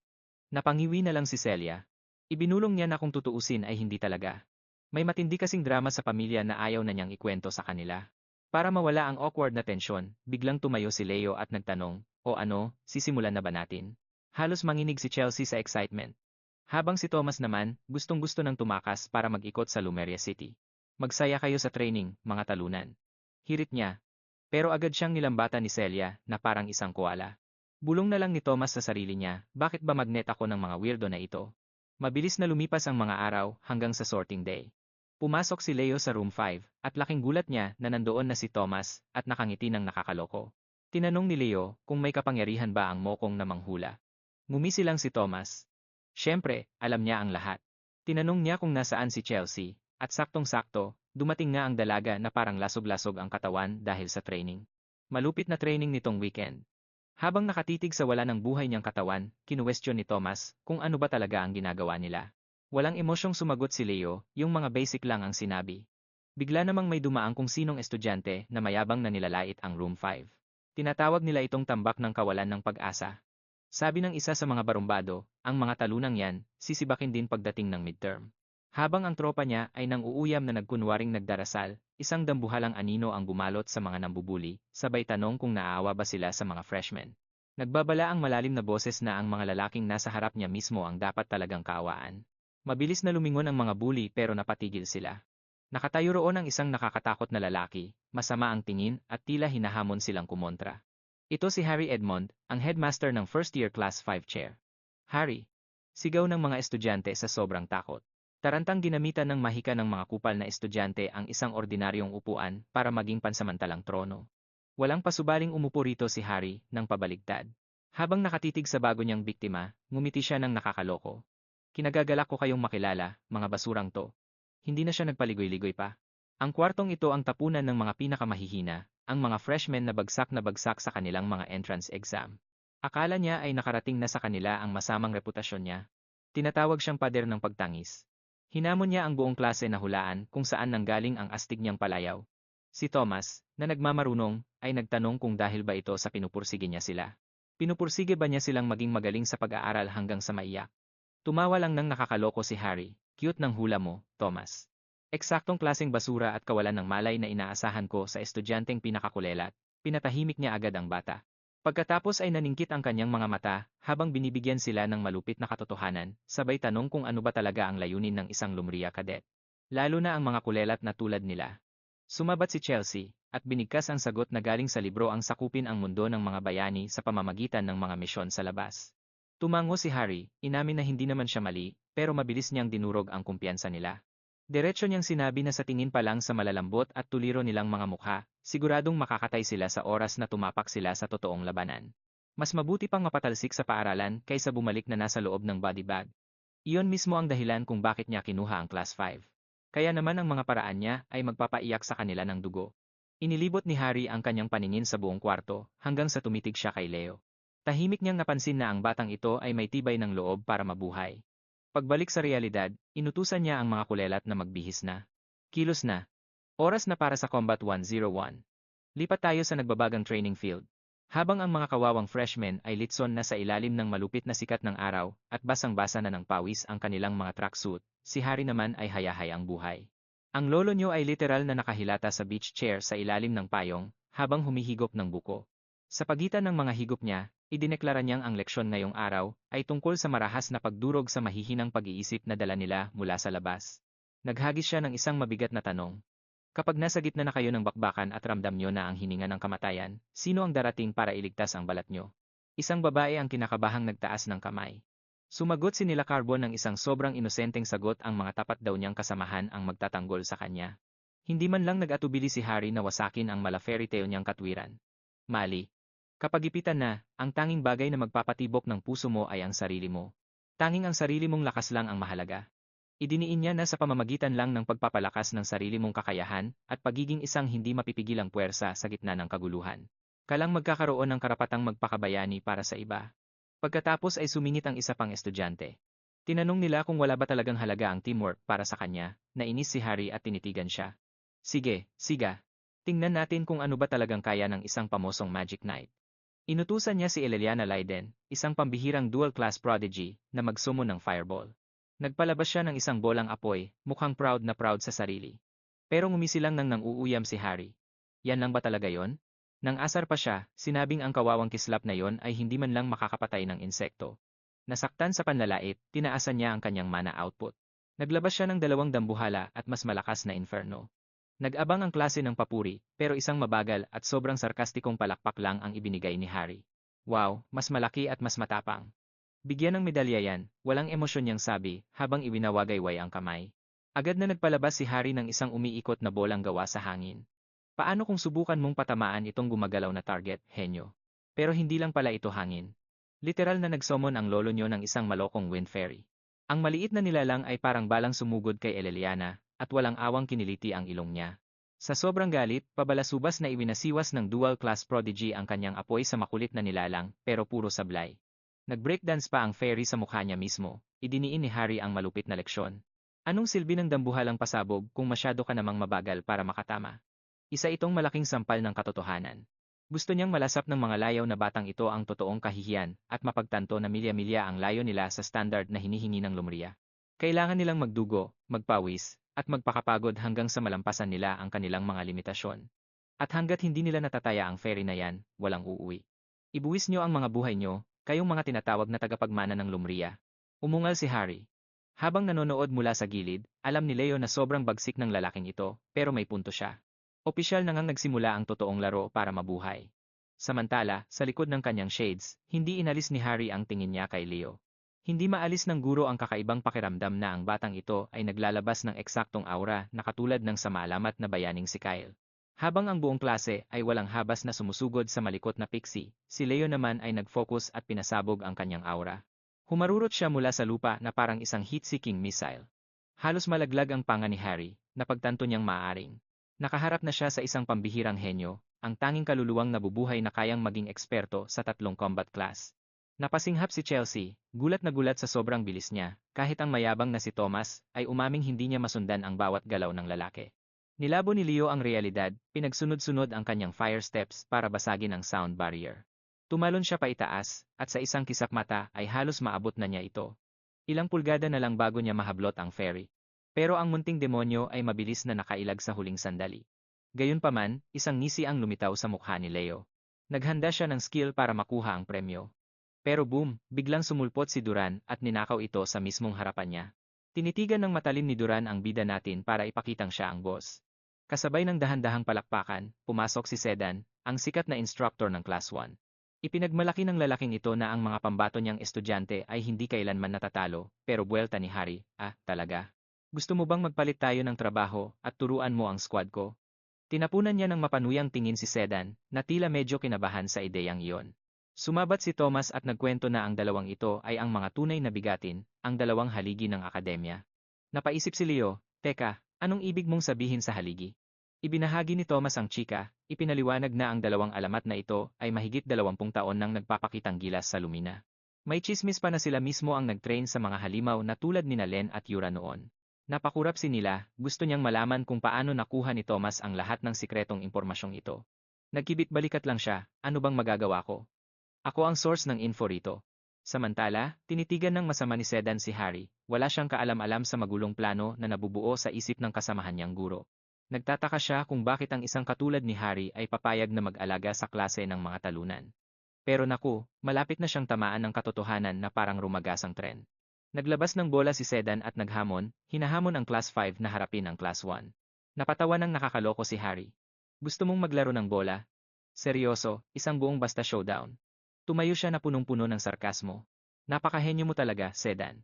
Napangiwi na lang si Celia. Ibinulong niya na kung tutuusin ay hindi talaga. May matindi kasing drama sa pamilya na ayaw na niyang ikwento sa kanila. Para mawala ang awkward na tensyon, biglang tumayo si Leo at nagtanong, "O ano, sisimulan na ba natin?" Halos manginig si Chelsea sa excitement. Habang si Thomas naman, gustong-gusto ng tumakas para mag-ikot sa Lumeria City. "Magsaya kayo sa training, mga talunan." Hirit niya. Pero agad siyang nilambatan ni Celia na parang isang koala. Bulong na lang ni Thomas sa sarili niya, bakit ba magnet ako ng mga weirdo na ito? Mabilis na lumipas ang mga araw hanggang sa sorting day. Pumasok si Leo sa room 5 at laking gulat niya na nandoon na si Thomas at nakangiti ng nakakaloko. Tinanong ni Leo kung may kapangyarihan ba ang mokong na manghula. Ngumisi lang si Thomas. Siyempre, alam niya ang lahat. Tinanong niya kung nasaan si Chelsea at saktong-sakto, dumating nga ang dalaga na parang lasog-lasog ang katawan dahil sa training. Malupit na training nitong weekend. Habang nakatitig sa wala ng buhay niyang katawan, kinuwestiyon ni Thomas kung ano ba talaga ang ginagawa nila. Walang emosyong sumagot si Leo, yung mga basic lang ang sinabi. Bigla namang may dumaang kung sinong estudyante na mayabang na nilalait ang room 5. Tinatawag nila itong tambak ng kawalan ng pag-asa. Sabi ng isa sa mga barumbado, ang mga talunang yan, sisibakin din pagdating ng midterm. Habang ang tropa niya ay nang uuyam na nagkunwaring nagdarasal, isang dambuhalang anino ang bumalot sa mga nambubuli, sabay tanong kung naaawa ba sila sa mga freshmen. Nagbabala ang malalim na boses na ang mga lalaking nasa harap niya mismo ang dapat talagang kaawaan. Mabilis na lumingon ang mga bully pero napatigil sila. Nakatayo roon ang isang nakakatakot na lalaki, masama ang tingin at tila hinahamon silang kumontra. Ito si Harry Edmond, ang headmaster ng first year class 5 chair. "Harry!" Sigaw ng mga estudyante sa sobrang takot. Tarantang ginamitan ng mahika ng mga kupal na estudyante ang isang ordinaryong upuan para maging pansamantalang trono. Walang pasubaling umupo rito si Harry nang pabaligtad. Habang nakatitig sa bago niyang biktima, ngumiti siya ng nakakaloko. "Kinagagalak ko kayong makilala, mga basurang to." Hindi na siya nagpaligoy-ligoy pa. Ang kwartong ito ang tapunan ng mga pinakamahihina, ang mga freshmen na bagsak sa kanilang mga entrance exam. Akala niya ay nakarating na sa kanila ang masamang reputasyon niya. Tinatawag siyang pader ng pagtangis. Hinamon niya ang buong klase na hulaan kung saan nanggaling ang astig niyang palayaw. Si Thomas, na nagmamarunong, ay nagtanong kung dahil ba ito sa pinupursige niya sila. Pinupursige ba niya silang maging magaling sa pag-aaral hanggang sa maiyak? Tumawa lang ng nakakaloko si Harry. "Cute ng hula mo, Thomas. Eksaktong klaseng basura at kawalan ng malay na inaasahan ko sa estudyanteng pinakakulelat." Pinatahimik niya agad ang bata. Pagkatapos ay naningkit ang kanyang mga mata habang binibigyan sila ng malupit na katotohanan, sabay tanong kung ano ba talaga ang layunin ng isang Lumria cadet. Lalo na ang mga kulelat na tulad nila. Sumabat si Chelsea, at binigkas ang sagot na galing sa libro ang sakupin ang mundo ng mga bayani sa pamamagitan ng mga misyon sa labas. Tumango si Harry, inamin na hindi naman siya mali, pero mabilis niyang dinurog ang kumpiyansa nila. Diretso niyang sinabi na sa tingin pa lang sa malalambot at tuliro nilang mga mukha, siguradong makakatay sila sa oras na tumapak sila sa totoong labanan. Mas mabuti pang mapatalsik sa paaralan kaysa bumalik na nasa loob ng body bag. Iyon mismo ang dahilan kung bakit niya kinuha ang class 5. Kaya naman ang mga paraan niya ay magpapaiyak sa kanila ng dugo. Inilibot ni Harry ang kanyang paningin sa buong kwarto hanggang sa tumitig siya kay Leo. Tahimik niyang napansin na ang batang ito ay may tibay ng loob para mabuhay. Pagbalik sa realidad, inutusan niya ang mga kulelat na magbihis na. Kilos na. Oras na para sa Combat 101. Lipat tayo sa nagbabagang training field. Habang ang mga kawawang freshmen ay litson na sa ilalim ng malupit na sikat ng araw at basang-basa na ng pawis ang kanilang mga tracksuit, si Harry naman ay hayahayang buhay. Ang lolo niyo ay literal na nakahilata sa beach chair sa ilalim ng payong habang humihigop ng buko. Sa pagitan ng mga higop niya, idineklara niyang ang leksyon ngayong araw ay tungkol sa marahas na pagdurog sa mahihinang pag-iisip na dala nila mula sa labas. Naghagis siya ng isang mabigat na tanong. Kapag nasa gitna na kayo ng bakbakan at ramdam niyo na ang hininga ng kamatayan, sino ang darating para iligtas ang balat niyo? Isang babae ang kinakabahang nagtaas ng kamay. Sumagot si Nila Carbon ng isang sobrang inosenteng sagot, ang mga tapat daw niyang kasamahan ang magtatanggol sa kanya. Hindi man lang nag-atubili si Harry na wasakin ang mala fairy tale niyang katwiran. Mali. Kapagipitan na, ang tanging bagay na magpapatibok ng puso mo ay ang sarili mo. Tanging ang sarili mong lakas lang ang mahalaga. Idiniin niya na sa pamamagitan lang ng pagpapalakas ng sarili mong kakayahan at pagiging isang hindi mapipigilang puwersa sa gitna ng kaguluhan, ka lang magkakaroon ng karapatang magpakabayani para sa iba. Pagkatapos ay sumingit ang isa pang estudyante. Tinanong nila kung wala ba talagang halaga ang teamwork para sa kanya, nainis si Harry at tinitigan siya. Sige, siga. Tingnan natin kung ano ba talagang kaya ng isang pamosong Magic Knight. Inutusan niya si Eleliana Leiden, isang pambihirang dual-class prodigy, na magsumo ng fireball. Nagpalabas siya ng isang bolang apoy, mukhang proud na proud sa sarili. Pero ngumisi lang nang nanguuyam si Harry. Yan lang ba talaga yon? Nang asar pa siya, sinabing ang kawawang kislap na yon ay hindi man lang makakapatay ng insekto. Nasaktan sa panlalait, tinaasan niya ang kanyang mana output. Naglabas siya ng 2 dambuhala at mas malakas na inferno. Nag-abang ang klase ng papuri, pero isang mabagal at sobrang sarkastikong palakpak lang ang ibinigay ni Harry. Wow, mas malaki at mas matapang. Bigyan ng medalya yan, walang emosyon niyang sabi, habang iwinawagayway ang kamay. Agad na nagpalabas si Harry ng isang umiikot na bolang gawa sa hangin. Paano kung subukan mong patamaan itong gumagalaw na target, henyo? Pero hindi lang pala ito hangin. Literal na nagsomon ang lolo niyo ng isang malokong wind fairy. Ang maliit na nilalang ay parang balang sumugod kay Eleliana, at walang awang kiniliti ang ilong niya. Sa sobrang galit, pabalasubas na iwinasiwas ng dual-class prodigy ang kanyang apoy sa makulit na nilalang, pero puro sablay. Nag-breakdance pa ang fairy sa mukha niya mismo, idiniin ni Harry ang malupit na leksyon. Anong silbi ng dambuhalang pasabog kung masyado ka namang mabagal para makatama? Isa itong malaking sampal ng katotohanan. Gusto niyang malasap ng mga layaw na batang ito ang totoong kahihiyan at mapagtanto na milya-milya ang layo nila sa standard na hinihingi ng Lumria. Kailangan nilang magdugo, magpawis, at magpakapagod hanggang sa malampasan nila ang kanilang mga limitasyon. At hanggat hindi nila natataya ang fairy na yan, walang uuwi. Ibuwis niyo ang mga buhay niyo, kayong mga tinatawag na tagapagmana ng Lumria. Umungal si Harry. Habang nanonood mula sa gilid, alam ni Leo na sobrang bagsik ng lalaking ito, pero may punto siya. Opisyal na ngang nagsimula ang totoong laro para mabuhay. Samantala, sa likod ng kanyang shades, hindi inalis ni Harry ang tingin niya kay Leo. Hindi maalis ng guro ang kakaibang pakiramdam na ang batang ito ay naglalabas ng eksaktong aura na katulad ng sa maalamat na bayaning si Kyle. Habang ang buong klase ay walang habas na sumusugod sa malikot na pixie, si Leo naman ay nag-focus at pinasabog ang kanyang aura. Humarurot siya mula sa lupa na parang isang heat-seeking missile. Halos malaglag ang panga ni Harry, napagtanto niyang maaaring. Nakaharap na siya sa isang pambihirang henyo, ang tanging kaluluwang nabubuhay na kayang maging eksperto sa 3 combat class. Napasinghap si Chelsea, gulat na gulat sa sobrang bilis niya, kahit ang mayabang na si Thomas ay umaming hindi niya masundan ang bawat galaw ng lalaki. Nilabo ni Leo ang realidad, pinagsunod-sunod ang kanyang fire steps para basagin ang sound barrier. Tumalon siya pa itaas, at sa isang kisap mata ay halos maabot na niya ito. Ilang pulgada na lang bago niya mahablot ang fairy. Pero ang munting demonyo ay mabilis na nakailag sa huling sandali. Gayunpaman, isang ngisi ang lumitaw sa mukha ni Leo. Naghanda siya ng skill para makuha ang premyo. Pero boom, biglang sumulpot si Duran at ninakaw ito sa mismong harapan niya. Tinitigan ng matalim ni Duran ang bida natin para ipakitang siya ang boss. Kasabay ng dahan-dahang palakpakan, pumasok si Sedan, ang sikat na instructor ng Class 1. Ipinagmalaki ng lalaking ito na ang mga pambato niyang estudyante ay hindi kailanman natatalo, pero buwelta ni Harry, talaga? Gusto mo bang magpalit tayo ng trabaho at turuan mo ang squad ko? Tinapunan niya ng mapanuyang tingin si Sedan, na tila medyo kinabahan sa ideyang iyon. Sumabat si Thomas at nagkwento na ang dalawang ito ay ang mga tunay na bigatin, ang dalawang haligi ng akademya. Napaisip si Leo, teka, anong ibig mong sabihin sa haligi? Ibinahagi ni Thomas ang chika, ipinaliwanag na ang dalawang alamat na ito ay mahigit 20 taon nang nagpapakitang gilas sa Lumina. May chismis pa na sila mismo ang nag-train sa mga halimaw na tulad ni Len at Yura noon. Napakurap si nila, gusto niyang malaman kung paano nakuha ni Thomas ang lahat ng sikretong impormasyong ito. Nagkibit-balikat lang siya, ano bang magagawa ko? Ako ang source ng info rito. Samantala, tinitigan ng masama ni Sedan si Harry, wala siyang kaalam-alam sa magulong plano na nabubuo sa isip ng kasamahan niyang guro. Nagtataka siya kung bakit ang isang katulad ni Harry ay papayag na mag-alaga sa klase ng mga talunan. Pero naku, malapit na siyang tamaan ng katotohanan na parang rumagas ang tren. Naglabas ng bola si Sedan at naghamon, hinahamon ang Class 5 na harapin ang Class 1. Napatawa ng nakakaloko si Harry. Gusto mong maglaro ng bola? Seryoso, isang buong basta showdown. Tumayo siya na punong-puno ng sarkasmo. Napakahenyo mo talaga, Sedan.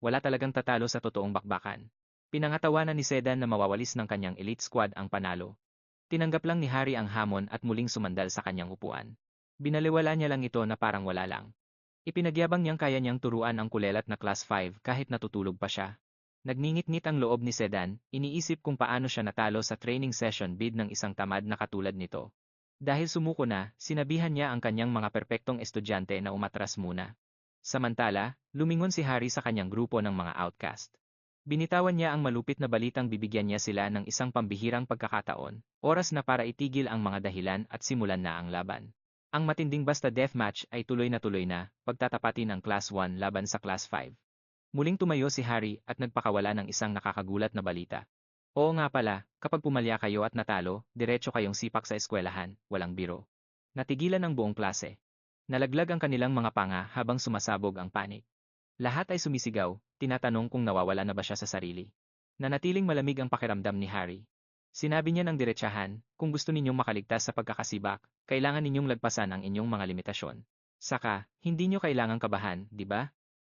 Wala talagang tatalo sa totoong bakbakan. Pinangatawanan ni Sedan na mawawalis ng kanyang elite squad ang panalo. Tinanggap lang ni Harry ang hamon at muling sumandal sa kanyang upuan. Binaliwala niya lang ito na parang wala lang. Ipinagyabang niyang kaya niyang turuan ang kulelat na Class 5 kahit natutulog pa siya. Nagngingit-ngit ang loob ni Sedan, iniisip kung paano siya natalo sa training session bid ng isang tamad na katulad nito. Dahil sumuko na, sinabihan niya ang kanyang mga perpektong estudyante na umatras muna. Samantala, lumingon si Harry sa kanyang grupo ng mga outcast. Binitawan niya ang malupit na balitang bibigyan niya sila ng isang pambihirang pagkakataon, oras na para itigil ang mga dahilan at simulan na ang laban. Ang matinding basta deathmatch ay tuloy na, pagtatapatin ang Class 1 laban sa Class 5. Muling tumayo si Harry at nagpakawala ng isang nakakagulat na balita. Oo nga pala, kapag pumalya kayo at natalo, diretso kayong sipak sa eskwelahan, walang biro. Natigilan ang buong klase. Nalaglag ang kanilang mga panga habang sumasabog ang panik. Lahat ay sumisigaw, tinatanong kung nawawala na ba siya sa sarili. Nanatiling malamig ang pakiramdam ni Harry. Sinabi niya ng diretsahan, kung gusto ninyong makaligtas sa pagkakasibak, kailangan ninyong lagpasan ang inyong mga limitasyon. Saka, hindi nyo kailangang kabahan, di ba?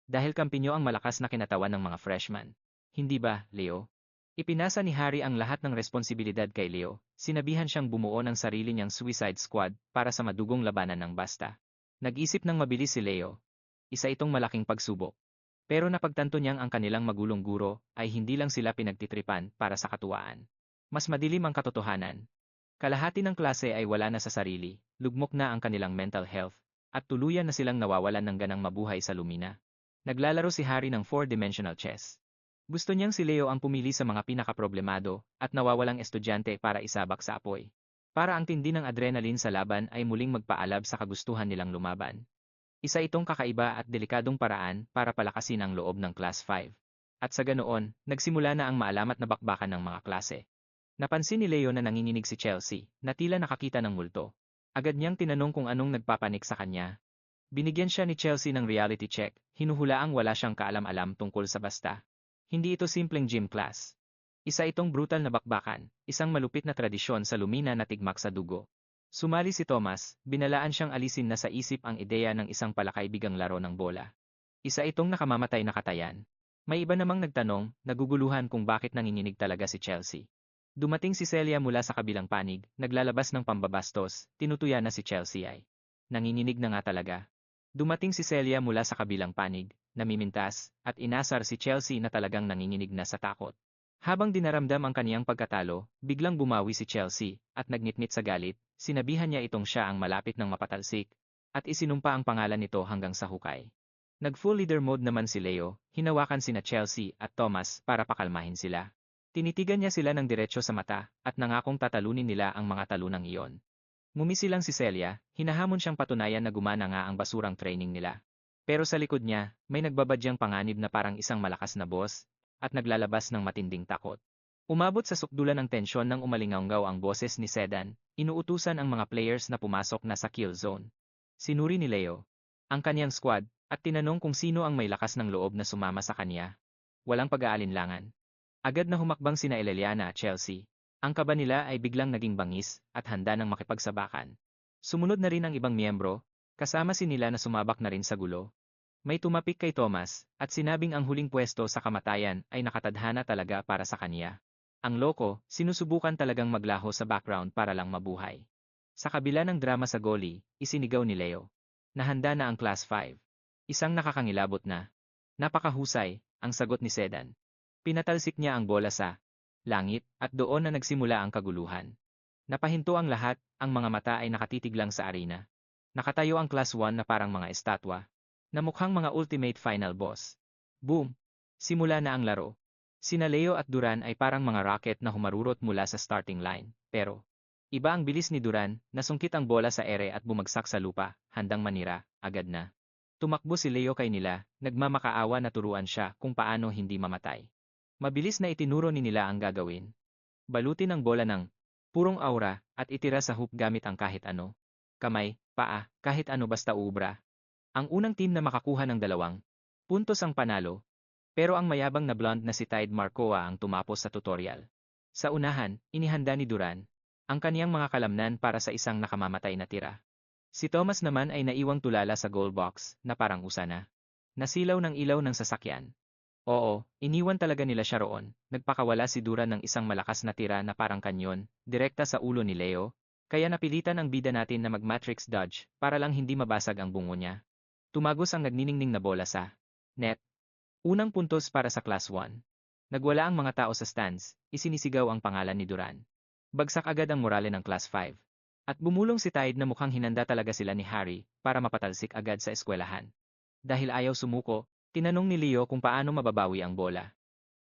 Dahil kampi nyo ang malakas na kinatawan ng mga freshman. Hindi ba, Leo? Ipinasa ni Harry ang lahat ng responsibilidad kay Leo, sinabihan siyang bumuo ng sarili niyang suicide squad para sa madugong labanan ng basta. Nag-isip ng mabilis si Leo. Isa itong malaking pagsubok. Pero napagtanto niyang ang kanilang magulong guro ay hindi lang sila pinagtitripan para sa katuwaan. Mas madilim ang katotohanan. Kalahati ng klase ay wala na sa sarili, lugmok na ang kanilang mental health, at tuluyan na silang nawawalan ng ganang mabuhay sa lumina. Naglalaro si Harry ng 4-dimensional chess. Gusto niyang si Leo ang pumili sa mga pinakaproblemado at nawawalang estudyante para isabak sa apoy. Para ang tindi ng adrenaline sa laban ay muling magpaalab sa kagustuhan nilang lumaban. Isa itong kakaiba at delikadong paraan para palakasin ang loob ng Class 5. At sa ganoon, nagsimula na ang maalamat na bakbakan ng mga klase. Napansin ni Leo na nanginginig si Chelsea, na tila nakakita ng multo. Agad niyang tinanong kung anong nagpapanik sa kanya. Binigyan siya ni Chelsea ng reality check, hinuhulaang wala siyang kaalam-alam tungkol sa basta. Hindi ito simpleng gym class. Isa itong brutal na bakbakan, isang malupit na tradisyon sa lumina na tigmak sa dugo. Sumali si Thomas, binalaan siyang alisin na sa isip ang ideya ng isang palakaibigang laro ng bola. Isa itong nakamamatay na katayan. May iba namang nagtanong, naguguluhan kung bakit nanginginig talaga si Chelsea. Dumating si Celia mula sa kabilang panig, naglalabas ng pambabastos, tinutuya na si Chelsea ay. Nanginginig na nga talaga. Dumating si Celia mula sa kabilang panig, namimintas, at inasar si Chelsea na talagang nanginginig na sa takot. Habang dinaramdam ang kaniyang pagkatalo, biglang bumawi si Chelsea, at nagnitnit sa galit, sinabihan niya itong siya ang malapit ng mapatalsik, at isinumpa ang pangalan nito hanggang sa hukay. Nag-full leader mode naman si Leo, hinawakan sina Chelsea at Thomas para pakalmahin sila. Tinitigan niya sila ng diretsyo sa mata, at nangakong tatalunin nila ang mga talunang iyon. Ngumisi lang si Celia, hinahamon siyang patunayan na gumana nga ang basurang training nila. Pero sa likod niya, may nagbabadyang panganib na parang isang malakas na boss, at naglalabas ng matinding takot. Umabot sa sukdulan ng tensyon nang umalingaunggaw ang boses ni Sedan, inuutusan ang mga players na pumasok na sa kill zone. Sinuri ni Leo ang kanyang squad, at tinanong kung sino ang may lakas ng loob na sumama sa kanya. Walang pag-aalinlangan. Agad na humakbang sina Eleliana at Chelsea. Ang kaba nila ay biglang naging bangis at handa ng makipagsabakan. Sumunod na rin ang ibang miyembro, kasama si nila na sumabak na rin sa gulo. May tumapik kay Thomas, at sinabing ang huling pwesto sa kamatayan ay nakatadhana talaga para sa kanya. Ang loko, sinusubukan talagang maglaho sa background para lang mabuhay. Sa kabila ng drama sa goalie, isinigaw ni Leo. Nahanda na ang Class 5. Isang nakakangilabot na. Napakahusay, ang sagot ni Sedan. Pinatalsik niya ang bola sa langit, at doon na nagsimula ang kaguluhan. Napahinto ang lahat, ang mga mata ay nakatitig lang sa arena. Nakatayo ang Class 1 na parang mga estatwa, na mukhang mga ultimate final boss. Boom! Simula na ang laro. Sina Leo at Duran ay parang mga rocket na humarurot mula sa starting line, pero iba ang bilis ni Duran, nasungkit ang bola sa ere at bumagsak sa lupa, handang manira, agad na. Tumakbo si Leo kay nila, nagmamakaawa na turuan siya kung paano hindi mamatay. Mabilis na itinuro ni nila ang gagawin. Balutin ang bola ng purong aura at itira sa hoop gamit ang kahit ano. Kamay, paa, kahit ano basta ubra. Ang unang team na makakuha ng 2 puntos ang panalo. Pero ang mayabang na blonde na si Tide Marcoa ang tumapos sa tutorial. Sa unahan, inihanda ni Duran ang kaniyang mga kalamnan para sa isang nakamamatay na tira. Si Thomas naman ay naiwang tulala sa goal box na parang usana. Nasilaw ng ilaw ng sasakyan. Oo, iniwan talaga nila siya roon. Nagpakawala si Duran ng isang malakas na tira na parang kanyon, direkta sa ulo ni Leo, kaya napilitan ang bida natin na mag-matrix dodge para lang hindi mabasag ang bungo niya. Tumagos ang nagniningning na bola sa net. Unang puntos para sa Class 1. Nagwala ang mga tao sa stands, isinisigaw ang pangalan ni Duran. Bagsak agad ang morale ng Class 5. At bumulong si Tide na mukhang hinanda talaga sila ni Harry para mapatalsik agad sa eskwelahan. Dahil ayaw sumuko, tinanong ni Leo kung paano mababawi ang bola.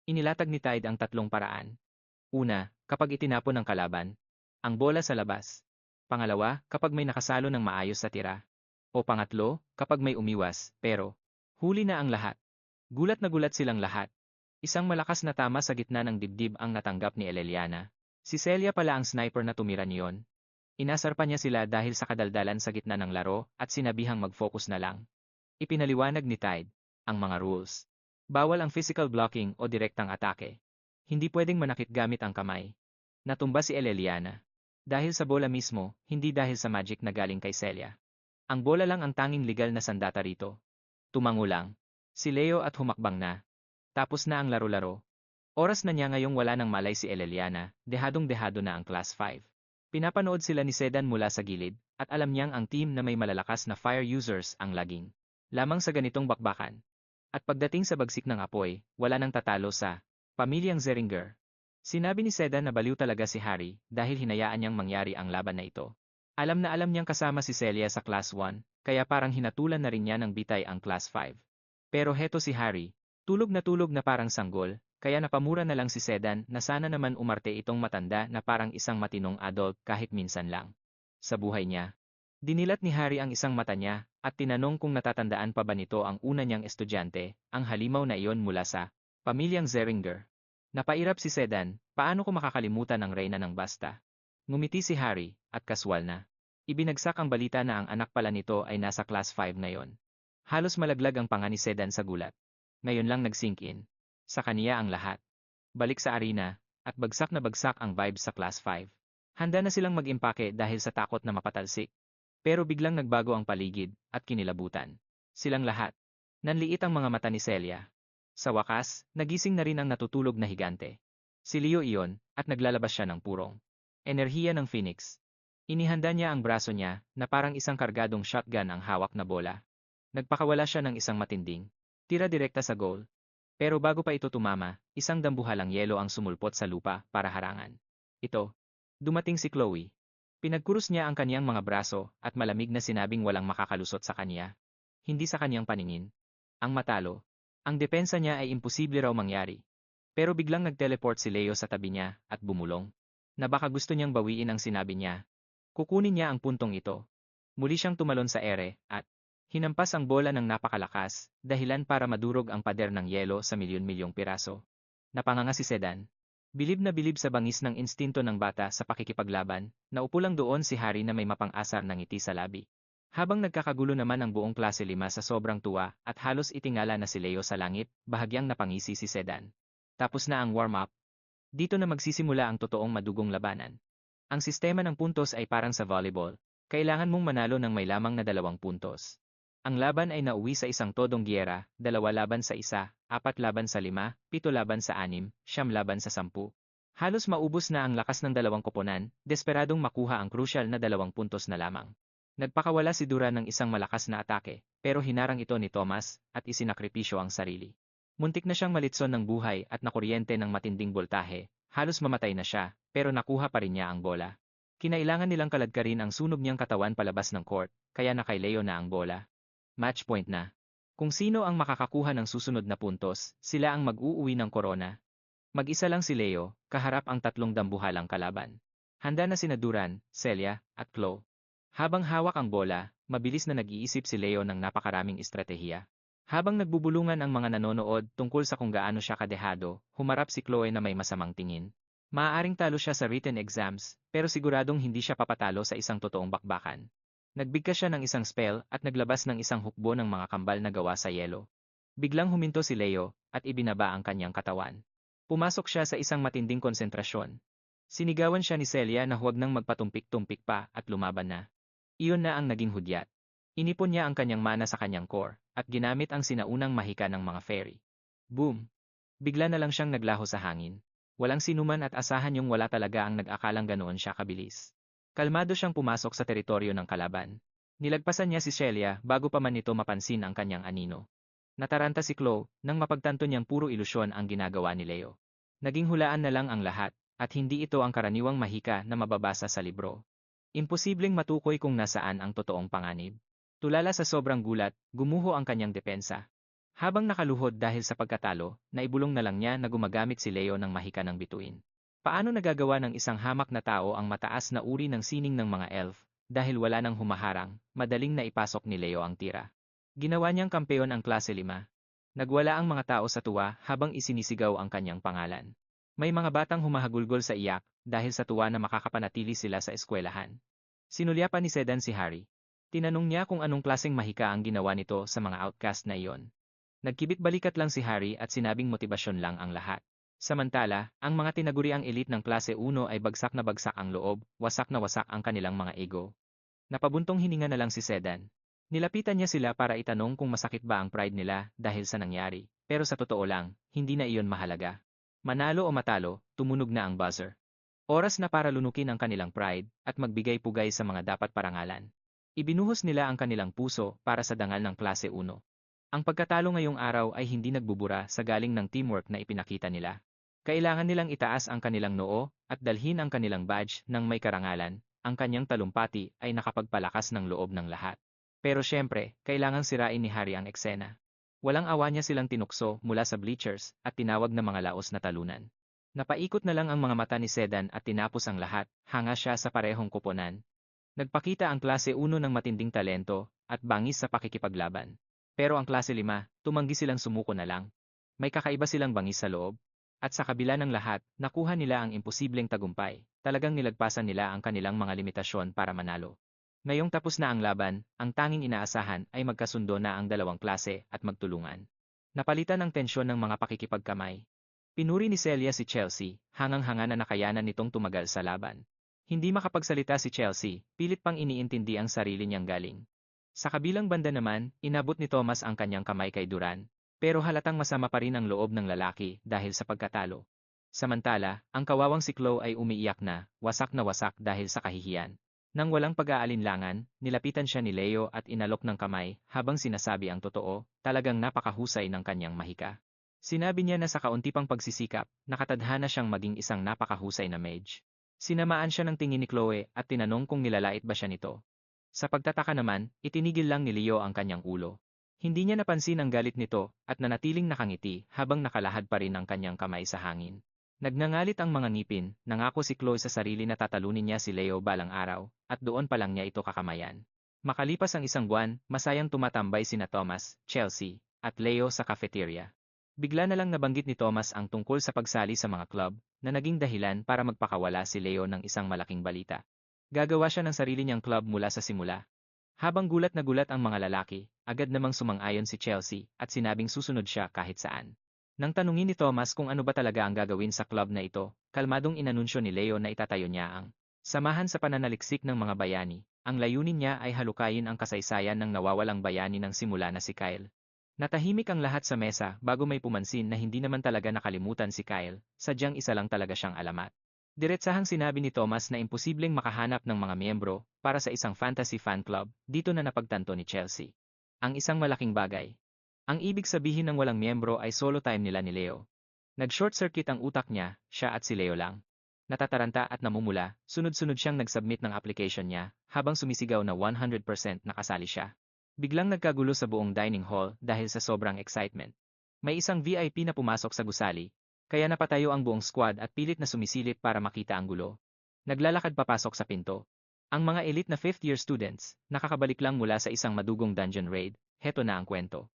Inilatag ni Tide ang tatlong paraan. Una, kapag itinapon ng kalaban, ang bola sa labas. Pangalawa, kapag may nakasalo ng maayos sa tira. O pangatlo, kapag may umiwas, pero huli na ang lahat. Gulat na gulat silang lahat. Isang malakas na tama sa gitna ng dibdib ang natanggap ni Eleliana. Si Celia pala ang sniper na tumira niyon. Inasar pa niya sila dahil sa kadaldalan sa gitna ng laro at sinabihang mag-focus na lang. Ipinaliwanag ni Tide ang mga rules. Bawal ang physical blocking o direktang atake. Hindi pwedeng manakit gamit ang kamay. Natumba si Eleliana. Dahil sa bola mismo, hindi dahil sa magic na galing kay Celia. Ang bola lang ang tanging legal na sandata rito. Tumango lang. Si Leo at humakbang na. Tapos na ang laro-laro. Oras na niya ngayong wala nang malay si Eleliana, dehadong-dehado na ang Class 5. Pinapanood sila ni Sedan mula sa gilid, at alam niyang ang team na may malalakas na fire users ang laging lamang sa ganitong bakbakan. At pagdating sa bagsik ng apoy, wala nang tatalo sa pamilyang Zeringer. Sinabi ni Sedan na baliw talaga si Harry dahil hinayaan niyang mangyari ang laban na ito. Alam na alam niyang kasama si Celia sa Class 1, kaya parang hinatulan na rin niya ng bitay ang Class 5. Pero heto si Harry, tulog na parang sanggol, kaya napamura na lang si Sedan na sana naman umarte itong matanda na parang isang matinong adult kahit minsan lang. Sa buhay niya. Dinilat ni Harry ang isang mata niya at tinanong kung natatandaan pa ba nito ang una niyang estudyante, ang halimaw na iyon mula sa pamilyang Zeringer. Napairap si Sedan, paano ko makakalimutan ang reyna ng basta? Ngumiti si Harry, at kaswal na. Ibinagsak ang balita na ang anak pala nito ay nasa Class 5 ngayon. Halos malaglag ang panga ni Sedan sa gulat. Ngayon lang nag-sink in. Sa kaniya ang lahat. Balik sa arena, at bagsak na bagsak ang vibes sa Class 5. Handa na silang mag-impake dahil sa takot na mapatalsik. Pero biglang nagbago ang paligid, at kinilabutan. Silang lahat. Nanliit ang mga mata ni Celia. Sa wakas, nagising na rin ang natutulog na higante. Si Leo iyon, at naglalabas siya ng purong enerhiya ng Phoenix. Inihanda niya ang braso niya, na parang isang kargadong shotgun ang hawak na bola. Nagpakawala siya ng isang matinding tira direkta sa goal. Pero bago pa ito tumama, isang dambuhalang yelo ang sumulpot sa lupa para harangan. Ito. Dumating si Chloe. Pinagkurus niya ang kaniyang mga braso at malamig na sinabing walang makakalusot sa kaniya. Hindi sa kaniyang paningin. Ang matalo. Ang depensa niya ay imposible raw mangyari. Pero biglang nag-teleport si Leo sa tabi niya at bumulong. Na baka gusto niyang bawiin ang sinabi niya. Kukunin niya ang puntong ito. Muli siyang tumalon sa ere at hinampas ang bola ng napakalakas, dahilan para madurog ang pader ng yelo sa milyon-milyong piraso. Napanganga si Sedan. Bilib na bilib sa bangis ng instinto ng bata sa pakikipaglaban, naupo lang doon si Harry na may mapang-asar ng ngiti sa labi. Habang nagkakagulo naman ang buong klase 5 sa sobrang tuwa at halos itingala na si Leo sa langit, bahagyang napangisi si Sedan. Tapos na ang warm-up. Dito na magsisimula ang totoong madugong labanan. Ang sistema ng puntos ay parang sa volleyball. Kailangan mong manalo ng may lamang na 2 puntos. Ang laban ay nauwi sa isang todong giyera, 2 laban sa 1, 4 laban sa 5, 7 laban sa 6, 9 laban sa 10. Halos maubos na ang lakas ng 2 koponan, desperadong makuha ang crucial na 2 puntos na lamang. Nagpakawala si Duran ng isang malakas na atake, pero hinarang ito ni Thomas, at isinakripisyo ang sarili. Muntik na siyang malitson ng buhay at nakuryente ng matinding boltahe, halos mamatay na siya, pero nakuha pa rin niya ang bola. Kinailangan nilang kaladkarin ang sunog niyang katawan palabas ng court, kaya kay Leo na ang bola. Match point na. Kung sino ang makakakuha ng susunod na puntos, sila ang mag-uuwi ng korona. Mag-isa lang si Leo, kaharap ang 3 dambuhalang kalaban. Handa na sina Duran, Celia, at Chloe. Habang hawak ang bola, mabilis na nag-iisip si Leo ng napakaraming estratehiya. Habang nagbubulungan ang mga nanonood tungkol sa kung gaano siya kadehado, humarap si Chloe na may masamang tingin. Maaaring talo siya sa written exams, pero siguradong hindi siya papatalo sa isang totoong bakbakan. Nagbigkas siya ng isang spell at naglabas ng isang hukbo ng mga kambal na gawa sa yelo. Biglang huminto si Leo at ibinaba ang kanyang katawan. Pumasok siya sa isang matinding konsentrasyon. Sinigawan siya ni Celia na huwag nang magpatumpik-tumpik pa at lumaban na. Iyon na ang naging hudyat. Inipon niya ang kanyang mana sa kanyang core, at ginamit ang sinaunang mahika ng mga fairy. Boom! Bigla na lang siyang naglaho sa hangin. Walang sinuman at asahan yung wala talaga ang nag-akalang ganoon siya kabilis. Kalmado siyang pumasok sa teritoryo ng kalaban. Nilagpasan niya si Celia bago pa man nito mapansin ang kanyang anino. Nataranta si Chloe nang mapagtanto niyang puro ilusyon ang ginagawa ni Leo. Naging hulaan na lang ang lahat, at hindi ito ang karaniwang mahika na mababasa sa libro. Imposibleng matukoy kung nasaan ang totoong panganib. Tulala sa sobrang gulat, gumuho ang kanyang depensa. Habang nakaluhod dahil sa pagkatalo, naibulong na lang niya na gumagamit si Leo ng mahika ng bituin. Paano nagagawa ng isang hamak na tao ang mataas na uri ng sining ng mga elf? Dahil wala nang humaharang, madaling naipasok ni Leo ang tira. Ginawa niyang kampeon ang klase 5. Nagwala ang mga tao sa tuwa habang isinisigaw ang kanyang pangalan. May mga batang humahagulgol sa iyak dahil sa tuwa na makakapanatili sila sa eskwelahan. Sinulyapan ni Sedan si Harry. Tinanong niya kung anong klaseng mahika ang ginawa nito sa mga outcast na iyon. Nagkibit-balikat lang si Harry at sinabing motibasyon lang ang lahat. Samantala, ang mga tinaguriang elite ng klase 1 ay bagsak na bagsak ang loob, wasak na wasak ang kanilang mga ego. Napabuntong hininga na lang si Sedan. Nilapitan niya sila para itanong kung masakit ba ang pride nila dahil sa nangyari, pero sa totoo lang, hindi na iyon mahalaga. Manalo o matalo, tumunog na ang buzzer. Oras na para lunukin ang kanilang pride at magbigay-pugay sa mga dapat parangalan. Ibinuhos nila ang kanilang puso para sa dangal ng klase 1. Ang pagkatalo ngayong araw ay hindi nagbubura sa galing ng teamwork na ipinakita nila. Kailangan nilang itaas ang kanilang noo at dalhin ang kanilang badge ng may karangalan. Ang kanyang talumpati ay nakapagpalakas ng loob ng lahat. Pero syempre, kailangang sirain ni Harry ang eksena. Walang awa niya silang tinukso mula sa bleachers at tinawag na mga laos na talunan. Napaikot na lang ang mga mata ni Sedan at tinapos ang lahat, hanga siya sa parehong kuponan. Nagpakita ang klase 1 ng matinding talento at bangis sa pakikipaglaban. Pero ang klase 5, tumanggi silang sumuko na lang. May kakaiba silang bangis sa loob. At sa kabila ng lahat, nakuha nila ang imposibleng tagumpay. Talagang nilagpasan nila ang kanilang mga limitasyon para manalo. Ngayong tapos na ang laban, ang tanging inaasahan ay magkasundo na ang dalawang klase at magtulungan. Napalitan ang tensyon ng mga pakikipagkamay. Pinuri ni Celia si Chelsea, hangang-hanga na nakayanan nitong tumagal sa laban. Hindi makapagsalita si Chelsea, pilit pang iniintindi ang sarili niyang galing. Sa kabilang banda naman, inabot ni Thomas ang kanyang kamay kay Duran, pero halatang masama pa rin ang loob ng lalaki dahil sa pagkatalo. Samantala, ang kawawang si Chloe ay umiiyak na wasak dahil sa kahihiyan. Nang walang pag-aalinlangan, nilapitan siya ni Leo at inalok ng kamay habang sinasabi ang totoo, talagang napakahusay ng kanyang mahika. Sinabi niya na sa kaunti pang pagsisikap, nakatadhana siyang maging isang napakahusay na mage. Sinamaan siya ng tingin ni Chloe at tinanong kung nilalait ba siya nito. Sa pagtataka naman, itinigil lang ni Leo ang kanyang ulo. Hindi niya napansin ang galit nito at nanatiling nakangiti habang nakalahad pa rin ang kanyang kamay sa hangin. Nagngangalit ang mga ngipin, nangako si Chloe sa sarili na tatalunin niya si Leo balang araw, at doon pa lang niya ito kakamayan. Makalipas ang isang buwan, masayang tumatambay sina Thomas, Chelsea, at Leo sa cafeteria. Bigla na lang nabanggit ni Thomas ang tungkol sa pagsali sa mga club, na naging dahilan para magpakawala si Leo ng isang malaking balita. Gagawa siya ng sarili niyang club mula sa simula. Habang gulat na gulat ang mga lalaki, agad namang sumang-ayon si Chelsea at sinabing susunod siya kahit saan. Nang tanungin ni Thomas kung ano ba talaga ang gagawin sa club na ito, kalmadong inanunsyo ni Leo na itatayo niya ang samahan sa pananaliksik ng mga bayani. Ang layunin niya ay halukayin ang kasaysayan ng nawawalang bayani ng simula na si Kyle. Natahimik ang lahat sa mesa bago may pumansin na hindi naman talaga nakalimutan si Kyle, sadyang isa lang talaga siyang alamat. Diretsahang sinabi ni Thomas na imposibleng makahanap ng mga miyembro para sa isang fantasy fan club dito na napagtanto ni Chelsea. Ang isang malaking bagay. Ang ibig sabihin ng walang miyembro ay solo time nila ni Leo. Nag-short circuit ang utak niya, siya at si Leo lang. Natataranta at namumula, sunod-sunod siyang nag-submit ng application niya, habang sumisigaw na 100% nakasali siya. Biglang nagkagulo sa buong dining hall dahil sa sobrang excitement. May isang VIP na pumasok sa gusali, kaya napatayo ang buong squad at pilit na sumisilip para makita ang gulo. Naglalakad papasok sa pinto. Ang mga elite na 5th-year students, nakakabalik lang mula sa isang madugong dungeon raid, heto na ang kwento.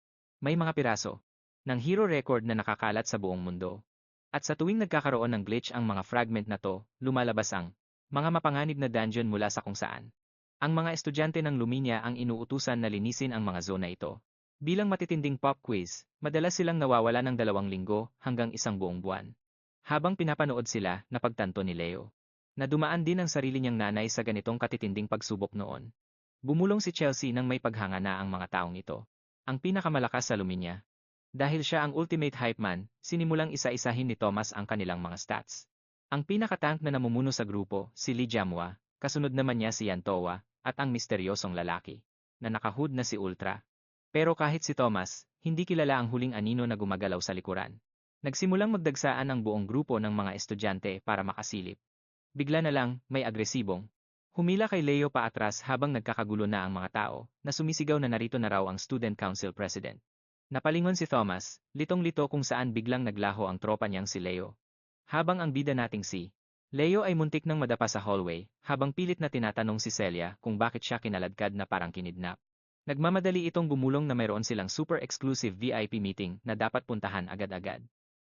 May mga piraso ng hero record na nakakalat sa buong mundo. At sa tuwing nagkakaroon ng glitch ang mga fragment na to, lumalabas ang mga mapanganib na dungeon mula sa kung saan. Ang mga estudyante ng Luminia ang inuutusan na linisin ang mga zona ito. Bilang matitinding pop quiz, madalas silang nawawala ng 2 linggo hanggang 1 buong buwan. Habang pinapanood sila, napagtanto ni Leo na dumaan din ang sarili niyang nanay sa ganitong katitinding pagsubok noon. Bumulong si Chelsea nang may paghanga na ang mga taong ito. Ang pinakamalakas sa Luminia. Dahil siya ang ultimate hype man, sinimulang isa-isahin ni Thomas ang kanilang mga stats. Ang pinakatank na namumuno sa grupo, si Lee Jamwa, kasunod naman niya si Yantowa, at ang misteryosong lalaki, na nakahood na si Ultra. Pero kahit si Thomas, Hindi kilala ang huling anino na gumagalaw sa likuran. Nagsimulang magdagsaan ang buong grupo ng mga estudyante para makasilip. Bigla na lang, may agresibong. Humila kay Leo paatras habang nagkakagulo na ang mga tao, na sumisigaw na narito na raw ang Student Council President. Napalingon si Thomas, litong-lito kung saan biglang naglaho ang tropa niyang si Leo. Habang ang bida nating si Leo ay muntik nang madapa sa hallway, habang pilit na tinatanong si Celia kung bakit siya kinaladkad na parang kinidnap. Nagmamadali itong bumulong na mayroon silang super exclusive VIP meeting na dapat puntahan agad-agad.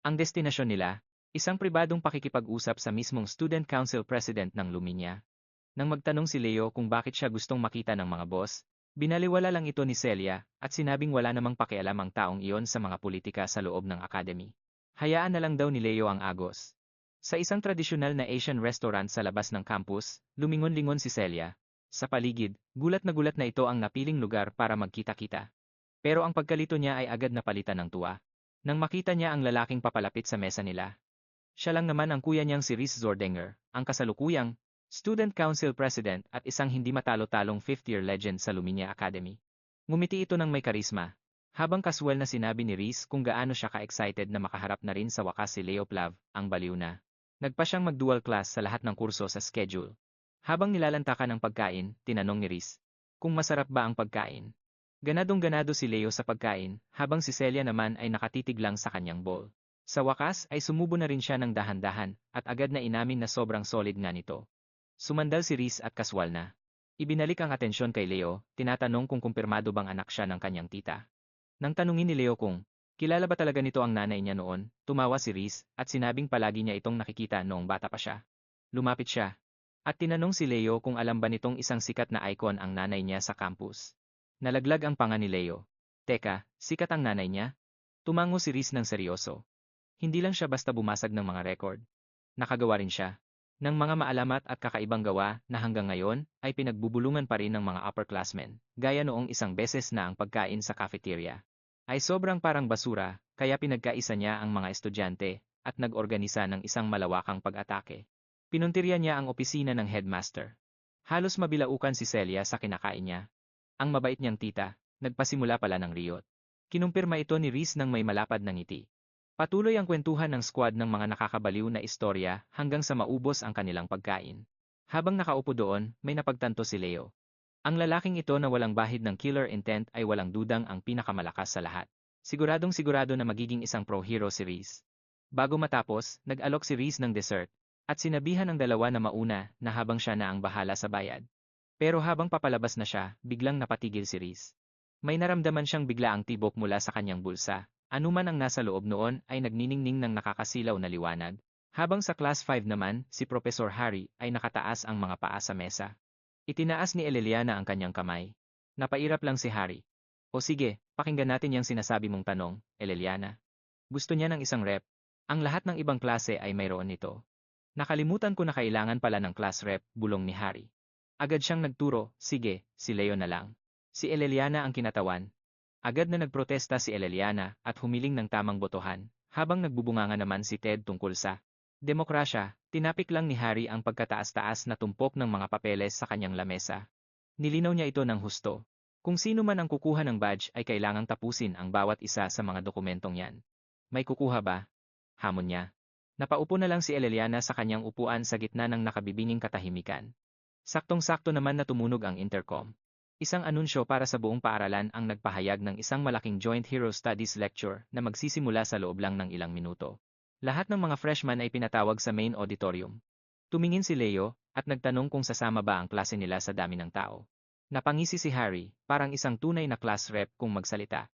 Ang destinasyon nila, isang pribadong pakikipag-usap sa mismong Student Council President ng Luminia. Nang magtanong si Leo kung bakit siya gustong makita ng mga boss, binaliwala lang ito ni Celia at sinabing wala namang pakialam ang taong iyon sa mga politika sa loob ng academy. Hayaan na lang daw ni Leo ang agos. Sa isang tradisyonal na Asian restaurant sa labas ng campus, lumingon-lingon si Celia. Sa paligid, gulat na ito ang napiling lugar para magkita-kita. Pero ang pagkalito niya ay agad napalitan ng tuwa. Nang makita niya ang lalaking papalapit sa mesa nila. Siya lang naman ang kuya niyang si Rhys Zordinger, ang kasalukuyang Student Council President at isang hindi matalo-talong fifth-year legend sa Luminia Academy. Ngumiti ito ng may karisma, habang kaswel na sinabi ni Rhys kung gaano siya ka-excited na makaharap na rin sa wakas si Leo Plav, ang baliw na. Nagpa siyang mag-dual class sa lahat ng kurso sa schedule. Habang nilalantakan ang pagkain, tinanong ni Rhys, kung masarap ba ang pagkain. Ganadong-ganado si Leo sa pagkain, habang si Celia naman ay nakatitig lang sa kanyang bowl. Sa wakas ay sumubo na rin siya ng dahan-dahan, at agad na inamin na sobrang solid nga nito. Sumandal si Rhys at kaswal na. Ibinalik ang atensyon kay Leo, tinatanong kung kumpirmado bang anak siya ng kanyang tita. Nang tanungin ni Leo kung, kilala ba talaga nito ang nanay niya noon, tumawa si Rhys, at sinabing palagi niya itong nakikita noong bata pa siya. Lumapit siya. At tinanong si Leo kung alam ba nitong isang sikat na icon ang nanay niya sa campus. Nalaglag ang panga ni Leo. Teka, sikat ang nanay niya? Tumango si Rhys ng seryoso. Hindi lang siya basta bumasag ng mga record. Nakagawa rin siya ng mga maalamat at kakaibang gawa na hanggang ngayon ay pinagbubulungan pa rin ng mga upperclassmen, gaya noong isang beses na ang pagkain sa cafeteria ay sobrang parang basura, kaya pinagkaisa niya ang mga estudyante at nag-organisa ng isang malawakang pag-atake. Pinuntirya niya ang opisina ng headmaster. Halos mabilaukan si Celia sa kinakain niya. Ang mabait niyang tita, nagpasimula pala ng riyot. Kinumpirma ito ni Rhys ng may malapad na ngiti. Patuloy ang kwentuhan ng squad ng mga nakakabaliw na istorya hanggang sa maubos ang kanilang pagkain. Habang nakaupo doon, may napagtanto si Leo. Ang lalaking ito na walang bahid ng killer intent ay walang dudang ang pinakamalakas sa lahat. Siguradong-sigurado na magiging isang pro-hero si Rhys. Bago matapos, nag-alok si Rhys ng dessert, at sinabihan ng dalawa na mauna na habang siya na ang bahala sa bayad. Pero habang papalabas na siya, biglang napatigil si Rhys. May naramdaman siyang bigla ang tibok mula sa kanyang bulsa. Anuman ang nasa loob noon ay nagniningning ng nakakasilaw na liwanag. Habang sa Class 5 naman, si Professor Harry ay nakataas ang mga paa sa mesa. Itinaas ni Eleliana ang kanyang kamay. Napairap lang si Harry. O sige, pakinggan natin yung sinasabi mong tanong, Eleliana. Gusto niya ng isang rep. Ang lahat ng ibang klase ay mayroon nito. Nakalimutan ko na kailangan pala ng class rep, bulong ni Harry. Agad siyang nagturo, sige, si Leo na lang. Si Eleliana ang kinatawan. Agad na nagprotesta si Eleliana at humiling ng tamang botohan, habang nagbubunganga naman si Ted tungkol sa demokrasya. Tinapik lang ni Harry ang pagkataas-taas na tumpok ng mga papeles sa kanyang lamesa. Nilinaw niya ito ng husto. Kung sino man ang kukuha ng badge ay kailangang tapusin ang bawat isa sa mga dokumentong yan. May kukuha ba? Hamon niya. Napaupo na lang si Eleliana sa kanyang upuan sa gitna ng nakabibinging katahimikan. Saktong-sakto naman na tumunog ang intercom. Isang anunsyo para sa buong paaralan ang nagpahayag ng isang malaking Joint Hero Studies lecture na magsisimula sa loob lang ng ilang minuto. Lahat ng mga freshman ay pinatawag sa main auditorium. Tumingin si Leo at nagtanong kung sasama ba ang klase nila sa dami ng tao. Napangisi si Harry, parang isang tunay na class rep kung magsalita.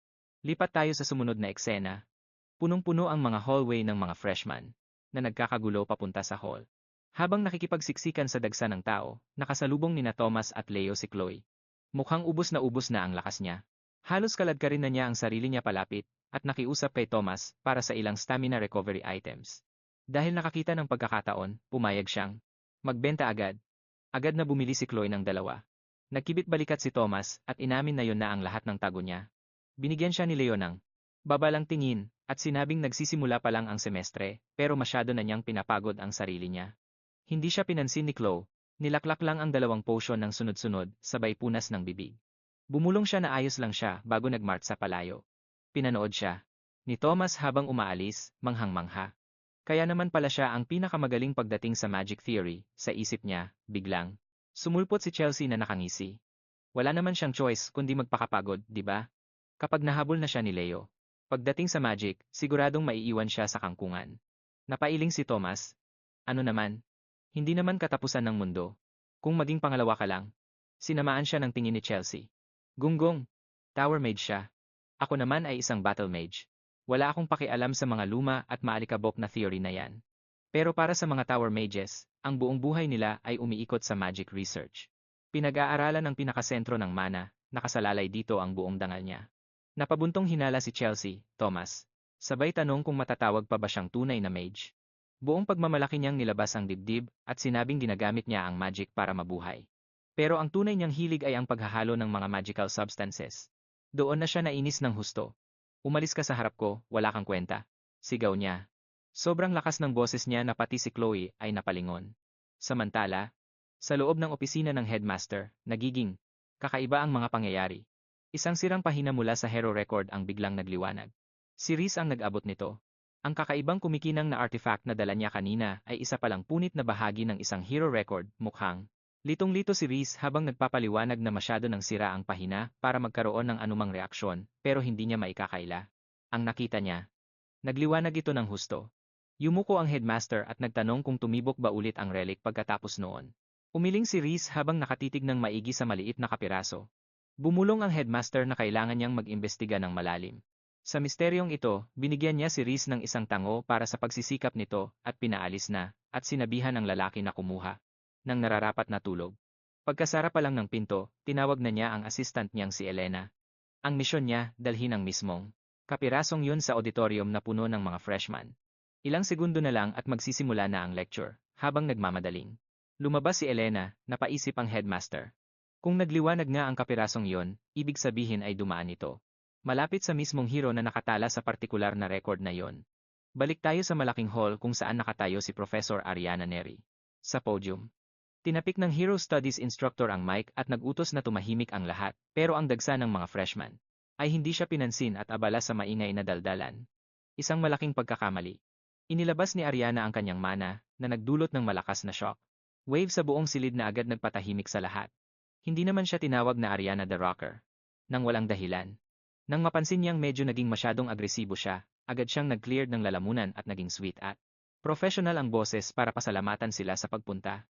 Lipat tayo sa sumunod na eksena. Punong-puno ang mga hallway ng mga freshman na nagkakagulo papunta sa hall. Habang nakikipagsiksikan sa dagsa ng tao, nakasalubong nina Thomas at Leo si Chloe. Mukhang ubos na ang lakas niya. Halos kaladkarin na niya ang sarili niya palapit, at nakiusap kay Thomas para sa ilang stamina recovery items. Dahil nakakita ng pagkakataon, pumayag siyang magbenta agad. Agad na bumili si Chloe ng dalawa. Nagkibit balikat si Thomas at inamin na yon na ang lahat ng tago niya. Binigyan siya ni Leo ng babalang tingin, at sinabing nagsisimula pa lang ang semestre, pero masyado na niyang pinapagod ang sarili niya. Hindi siya pinansin ni Chloe. Nilaklak lang ang dalawang potion ng sunod-sunod, sabay punas ng bibig. Bumulong siya na ayos lang siya bago nagmart sa palayo. Pinanood siya ni Thomas habang umaalis, manghang-mangha. Kaya naman pala siya ang pinakamagaling pagdating sa magic theory, sa isip niya, biglang. Sumulpot si Chelsea na nakangisi. Wala naman siyang choice kundi magpakapagod, di ba? Kapag nahabol na siya ni Leo. Pagdating sa magic, siguradong maiiwan siya sa kangkungan. Napailing si Thomas. Ano naman? Hindi naman katapusan ng mundo. Kung maging pangalawa ka lang. Sinamaan siya ng tingin ni Chelsea. Gunggong. Tower mage siya. Ako naman ay isang battle mage. Wala akong pakialam sa mga luma at maalikabok na theory na yan. Pero para sa mga tower mages, ang buong buhay nila ay umiikot sa magic research. Pinag-aaralan ng pinakasentro ng mana, nakasalalay dito ang buong dangal niya. Napabuntong hinala si Chelsea, Thomas. Sabay tanong kung matatawag pa ba siyang tunay na mage. Buong pagmamalaki niyang nilabas ang dibdib at sinabing ginagamit niya ang magic para mabuhay. Pero ang tunay niyang hilig ay ang paghahalo ng mga magical substances. Doon na siya nainis ng husto. Umalis ka sa harap ko, wala kang kwenta. Sigaw niya. Sobrang lakas ng boses niya na pati si Chloe ay napalingon. Samantala, sa loob ng opisina ng headmaster, nagiging kakaiba ang mga pangyayari. Isang sirang pahina mula sa Hero Record ang biglang nagliwanag. Si Reese ang nag-abot nito. Ang kakaibang kumikinang na artifact na dala niya kanina ay isa palang punit na bahagi ng isang Hero Record, mukhang. Litong-lito si Reese habang nagpapaliwanag na masyado ng sira ang pahina para magkaroon ng anumang reaksyon pero hindi niya maikakaila. Ang nakita niya. Nagliwanag ito ng husto. Yumuko ang headmaster at nagtanong kung tumibok ba ulit ang relic pagkatapos noon. Umiling si Reese habang nakatitig ng maigi sa maliit na kapiraso. Bumulong ang headmaster na kailangan niyang mag-imbestiga ng malalim. Sa misteryong ito, binigyan niya si Reese ng isang tango para sa pagsisikap nito at pinaalis na, at sinabihan ang lalaki na kumuha ng nararapat na tulog. Pagkasara pa lang ng pinto, tinawag na niya ang assistant niyang si Elena. Ang misyon niya, dalhin ang mismong kapirasong yun sa auditorium na puno ng mga freshman. Ilang segundo na lang at magsisimula na ang lecture, habang nagmamadaling. Lumabas si Elena, napaisip ang headmaster. Kung nagliwanag nga ang kapirasong yon, ibig sabihin ay dumaan ito. Malapit sa mismong hero na nakatala sa partikular na record na yon. Balik tayo sa malaking hall kung saan nakatayo si Professor Ariana Neri. Sa podium. Tinapik ng Hero Studies instructor ang mic at nag-utos na tumahimik ang lahat, pero ang dagsa ng mga freshman ay hindi siya pinansin at abala sa maingay na daldalan. Isang malaking pagkakamali. Inilabas ni Ariana ang kanyang mana, na nagdulot ng malakas na shock. Wave sa buong silid na agad nagpatahimik sa lahat. Hindi naman siya tinawag na Ariana the Rocker. Nang walang dahilan. Nang mapansin niyang medyo naging masyadong agresibo siya, agad siyang nag-clear ng lalamunan at naging sweet at professional ang boses para pasalamatan sila sa pagpunta.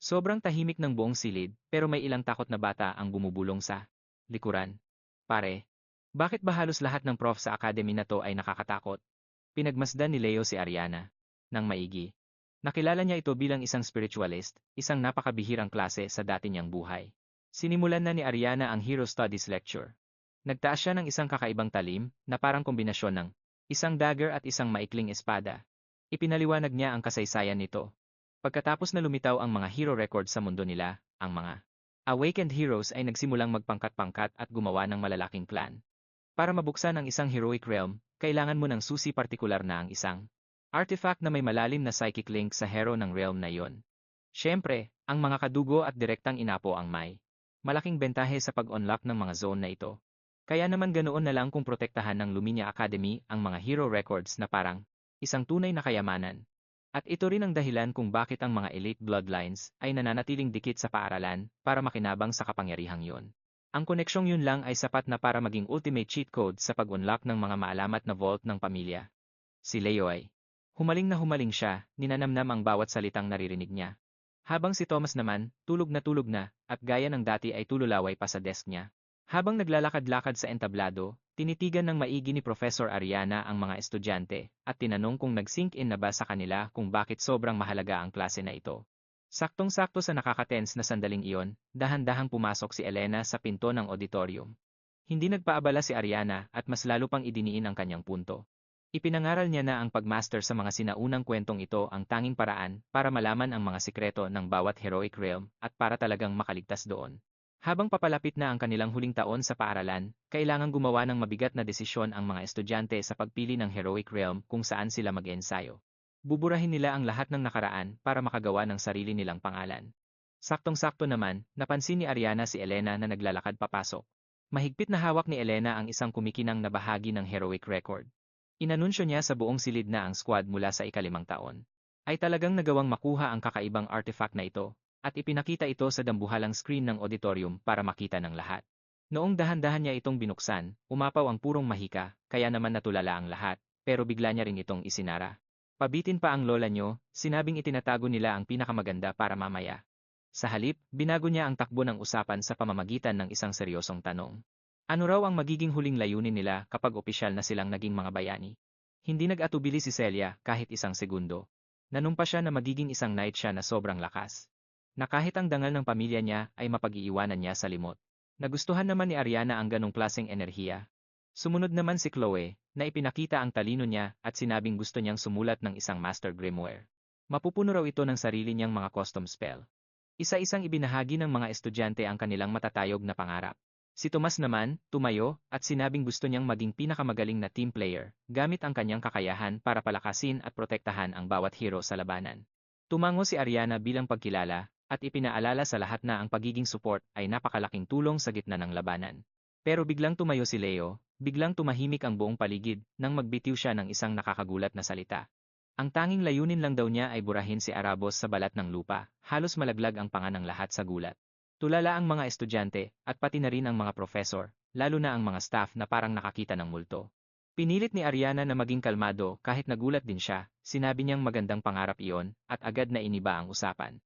Sobrang tahimik ng buong silid, pero may ilang takot na bata ang bumubulong sa likuran. Pare, bakit ba halos lahat ng prof sa academy na to ay nakakatakot? Pinagmasdan ni Leo si Ariana. Nang maigi. Nakilala niya ito bilang isang spiritualist, isang napakabihirang klase sa dati niyang buhay. Sinimulan na ni Ariana ang Hero Studies lecture. Nagtaas siya ng isang kakaibang talim, na parang kombinasyon ng isang dagger at isang maikling espada. Ipinaliwanag niya ang kasaysayan nito. Pagkatapos na lumitaw ang mga hero records sa mundo nila, ang mga awakened heroes ay nagsimulang magpangkat-pangkat at gumawa ng malalaking clan. Para mabuksan ang isang heroic realm, kailangan mo ng susi partikular na ang isang artifact na may malalim na psychic link sa hero ng realm na yon. Siyempre, ang mga kadugo at direktang inapo ang may malaking bentahe sa pag-unlock ng mga zone na ito. Kaya naman ganoon na lang kung protektahan ng Luminia Academy ang mga hero records na parang isang tunay na kayamanan. At ito rin ang dahilan kung bakit ang mga elite bloodlines ay nananatiling dikit sa paaralan para makinabang sa kapangyarihang yon. Ang koneksyong yun lang ay sapat na para maging ultimate cheat code sa pag-unlock ng mga maalamat na vault ng pamilya. Si Leo ay humaling na humaling siya, ninanamnam ang bawat salitang naririnig niya. Habang si Thomas naman, tulog na, at gaya ng dati ay tululaway pa sa desk niya. Habang naglalakad-lakad sa entablado, tinitigan ng maigi ni Professor Ariana ang mga estudyante, at tinanong kung nag-sink in na ba sa kanila kung bakit sobrang mahalaga ang klase na ito. Saktong-sakto sa nakaka-tense na sandaling iyon, dahan-dahang pumasok si Elena sa pinto ng auditorium. Hindi nagpaabala si Ariana at mas lalo pang idiniin ang kanyang punto. Ipinangaral niya na ang pagmaster sa mga sinaunang kwentong ito ang tanging paraan para malaman ang mga sikreto ng bawat heroic realm at para talagang makaligtas doon. Habang papalapit na ang kanilang huling taon sa paaralan, kailangang gumawa ng mabigat na desisyon ang mga estudyante sa pagpili ng heroic realm kung saan sila mag-ensayo. Buburahin nila ang lahat ng nakaraan para makagawa ng sarili nilang pangalan. Saktong-sakto naman, napansin ni Ariana si Elena na naglalakad papasok. Mahigpit na hawak ni Elena ang isang kumikinang na bahagi ng heroic record. Inanunsyo niya sa buong silid na ang squad mula sa ika-5 taon ay talagang nagawang makuha ang kakaibang artifact na ito at ipinakita ito sa dambuhalang screen ng auditorium para makita ng lahat. Noong dahan-dahan niya itong binuksan, umapaw ang purong mahika, kaya naman natulala ang lahat, pero bigla niya ring itong isinara. Pabitin pa ang lola nyo, sinabing itinatago nila ang pinakamaganda para mamaya. Sa halip, binago niya ang takbo ng usapan sa pamamagitan ng isang seryosong tanong. Ano raw ang magiging huling layunin nila kapag opisyal na silang naging mga bayani? Hindi nag-atubili si Celia kahit isang segundo. Nanumpa siya na magiging isang knight siya na sobrang lakas. Na kahit ang dangal ng pamilya niya ay mapag-iiwanan niya sa limot. Nagustuhan naman ni Ariana ang ganong klaseng enerhiya. Sumunod naman si Chloe, na ipinakita ang talino niya at sinabing gusto niyang sumulat ng isang Master Grimoire. Mapupuno raw ito ng sarili niyang mga custom spell. Isa-isang ibinahagi ng mga estudyante ang kanilang matatayog na pangarap. Si Tomas naman, tumayo, at sinabing gusto niyang maging pinakamagaling na team player, gamit ang kanyang kakayahan para palakasin at protektahan ang bawat hero sa labanan. Tumango si Ariana bilang pagkilala, at ipinaalala sa lahat na ang pagiging support ay napakalaking tulong sa gitna ng labanan. Pero biglang tumayo si Leo, biglang tumahimik ang buong paligid, nang magbitiw siya ng isang nakakagulat na salita. Ang tanging layunin lang daw niya ay burahin si Arabos sa balat ng lupa, halos malaglag ang panga ng lahat sa gulat. Tulala ang mga estudyante, at pati na rin ang mga professor, lalo na ang mga staff na parang nakakita ng multo. Pinilit ni Ariana na maging kalmado kahit nagulat din siya, sinabi niyang magandang pangarap iyon, at agad na iniba ang usapan.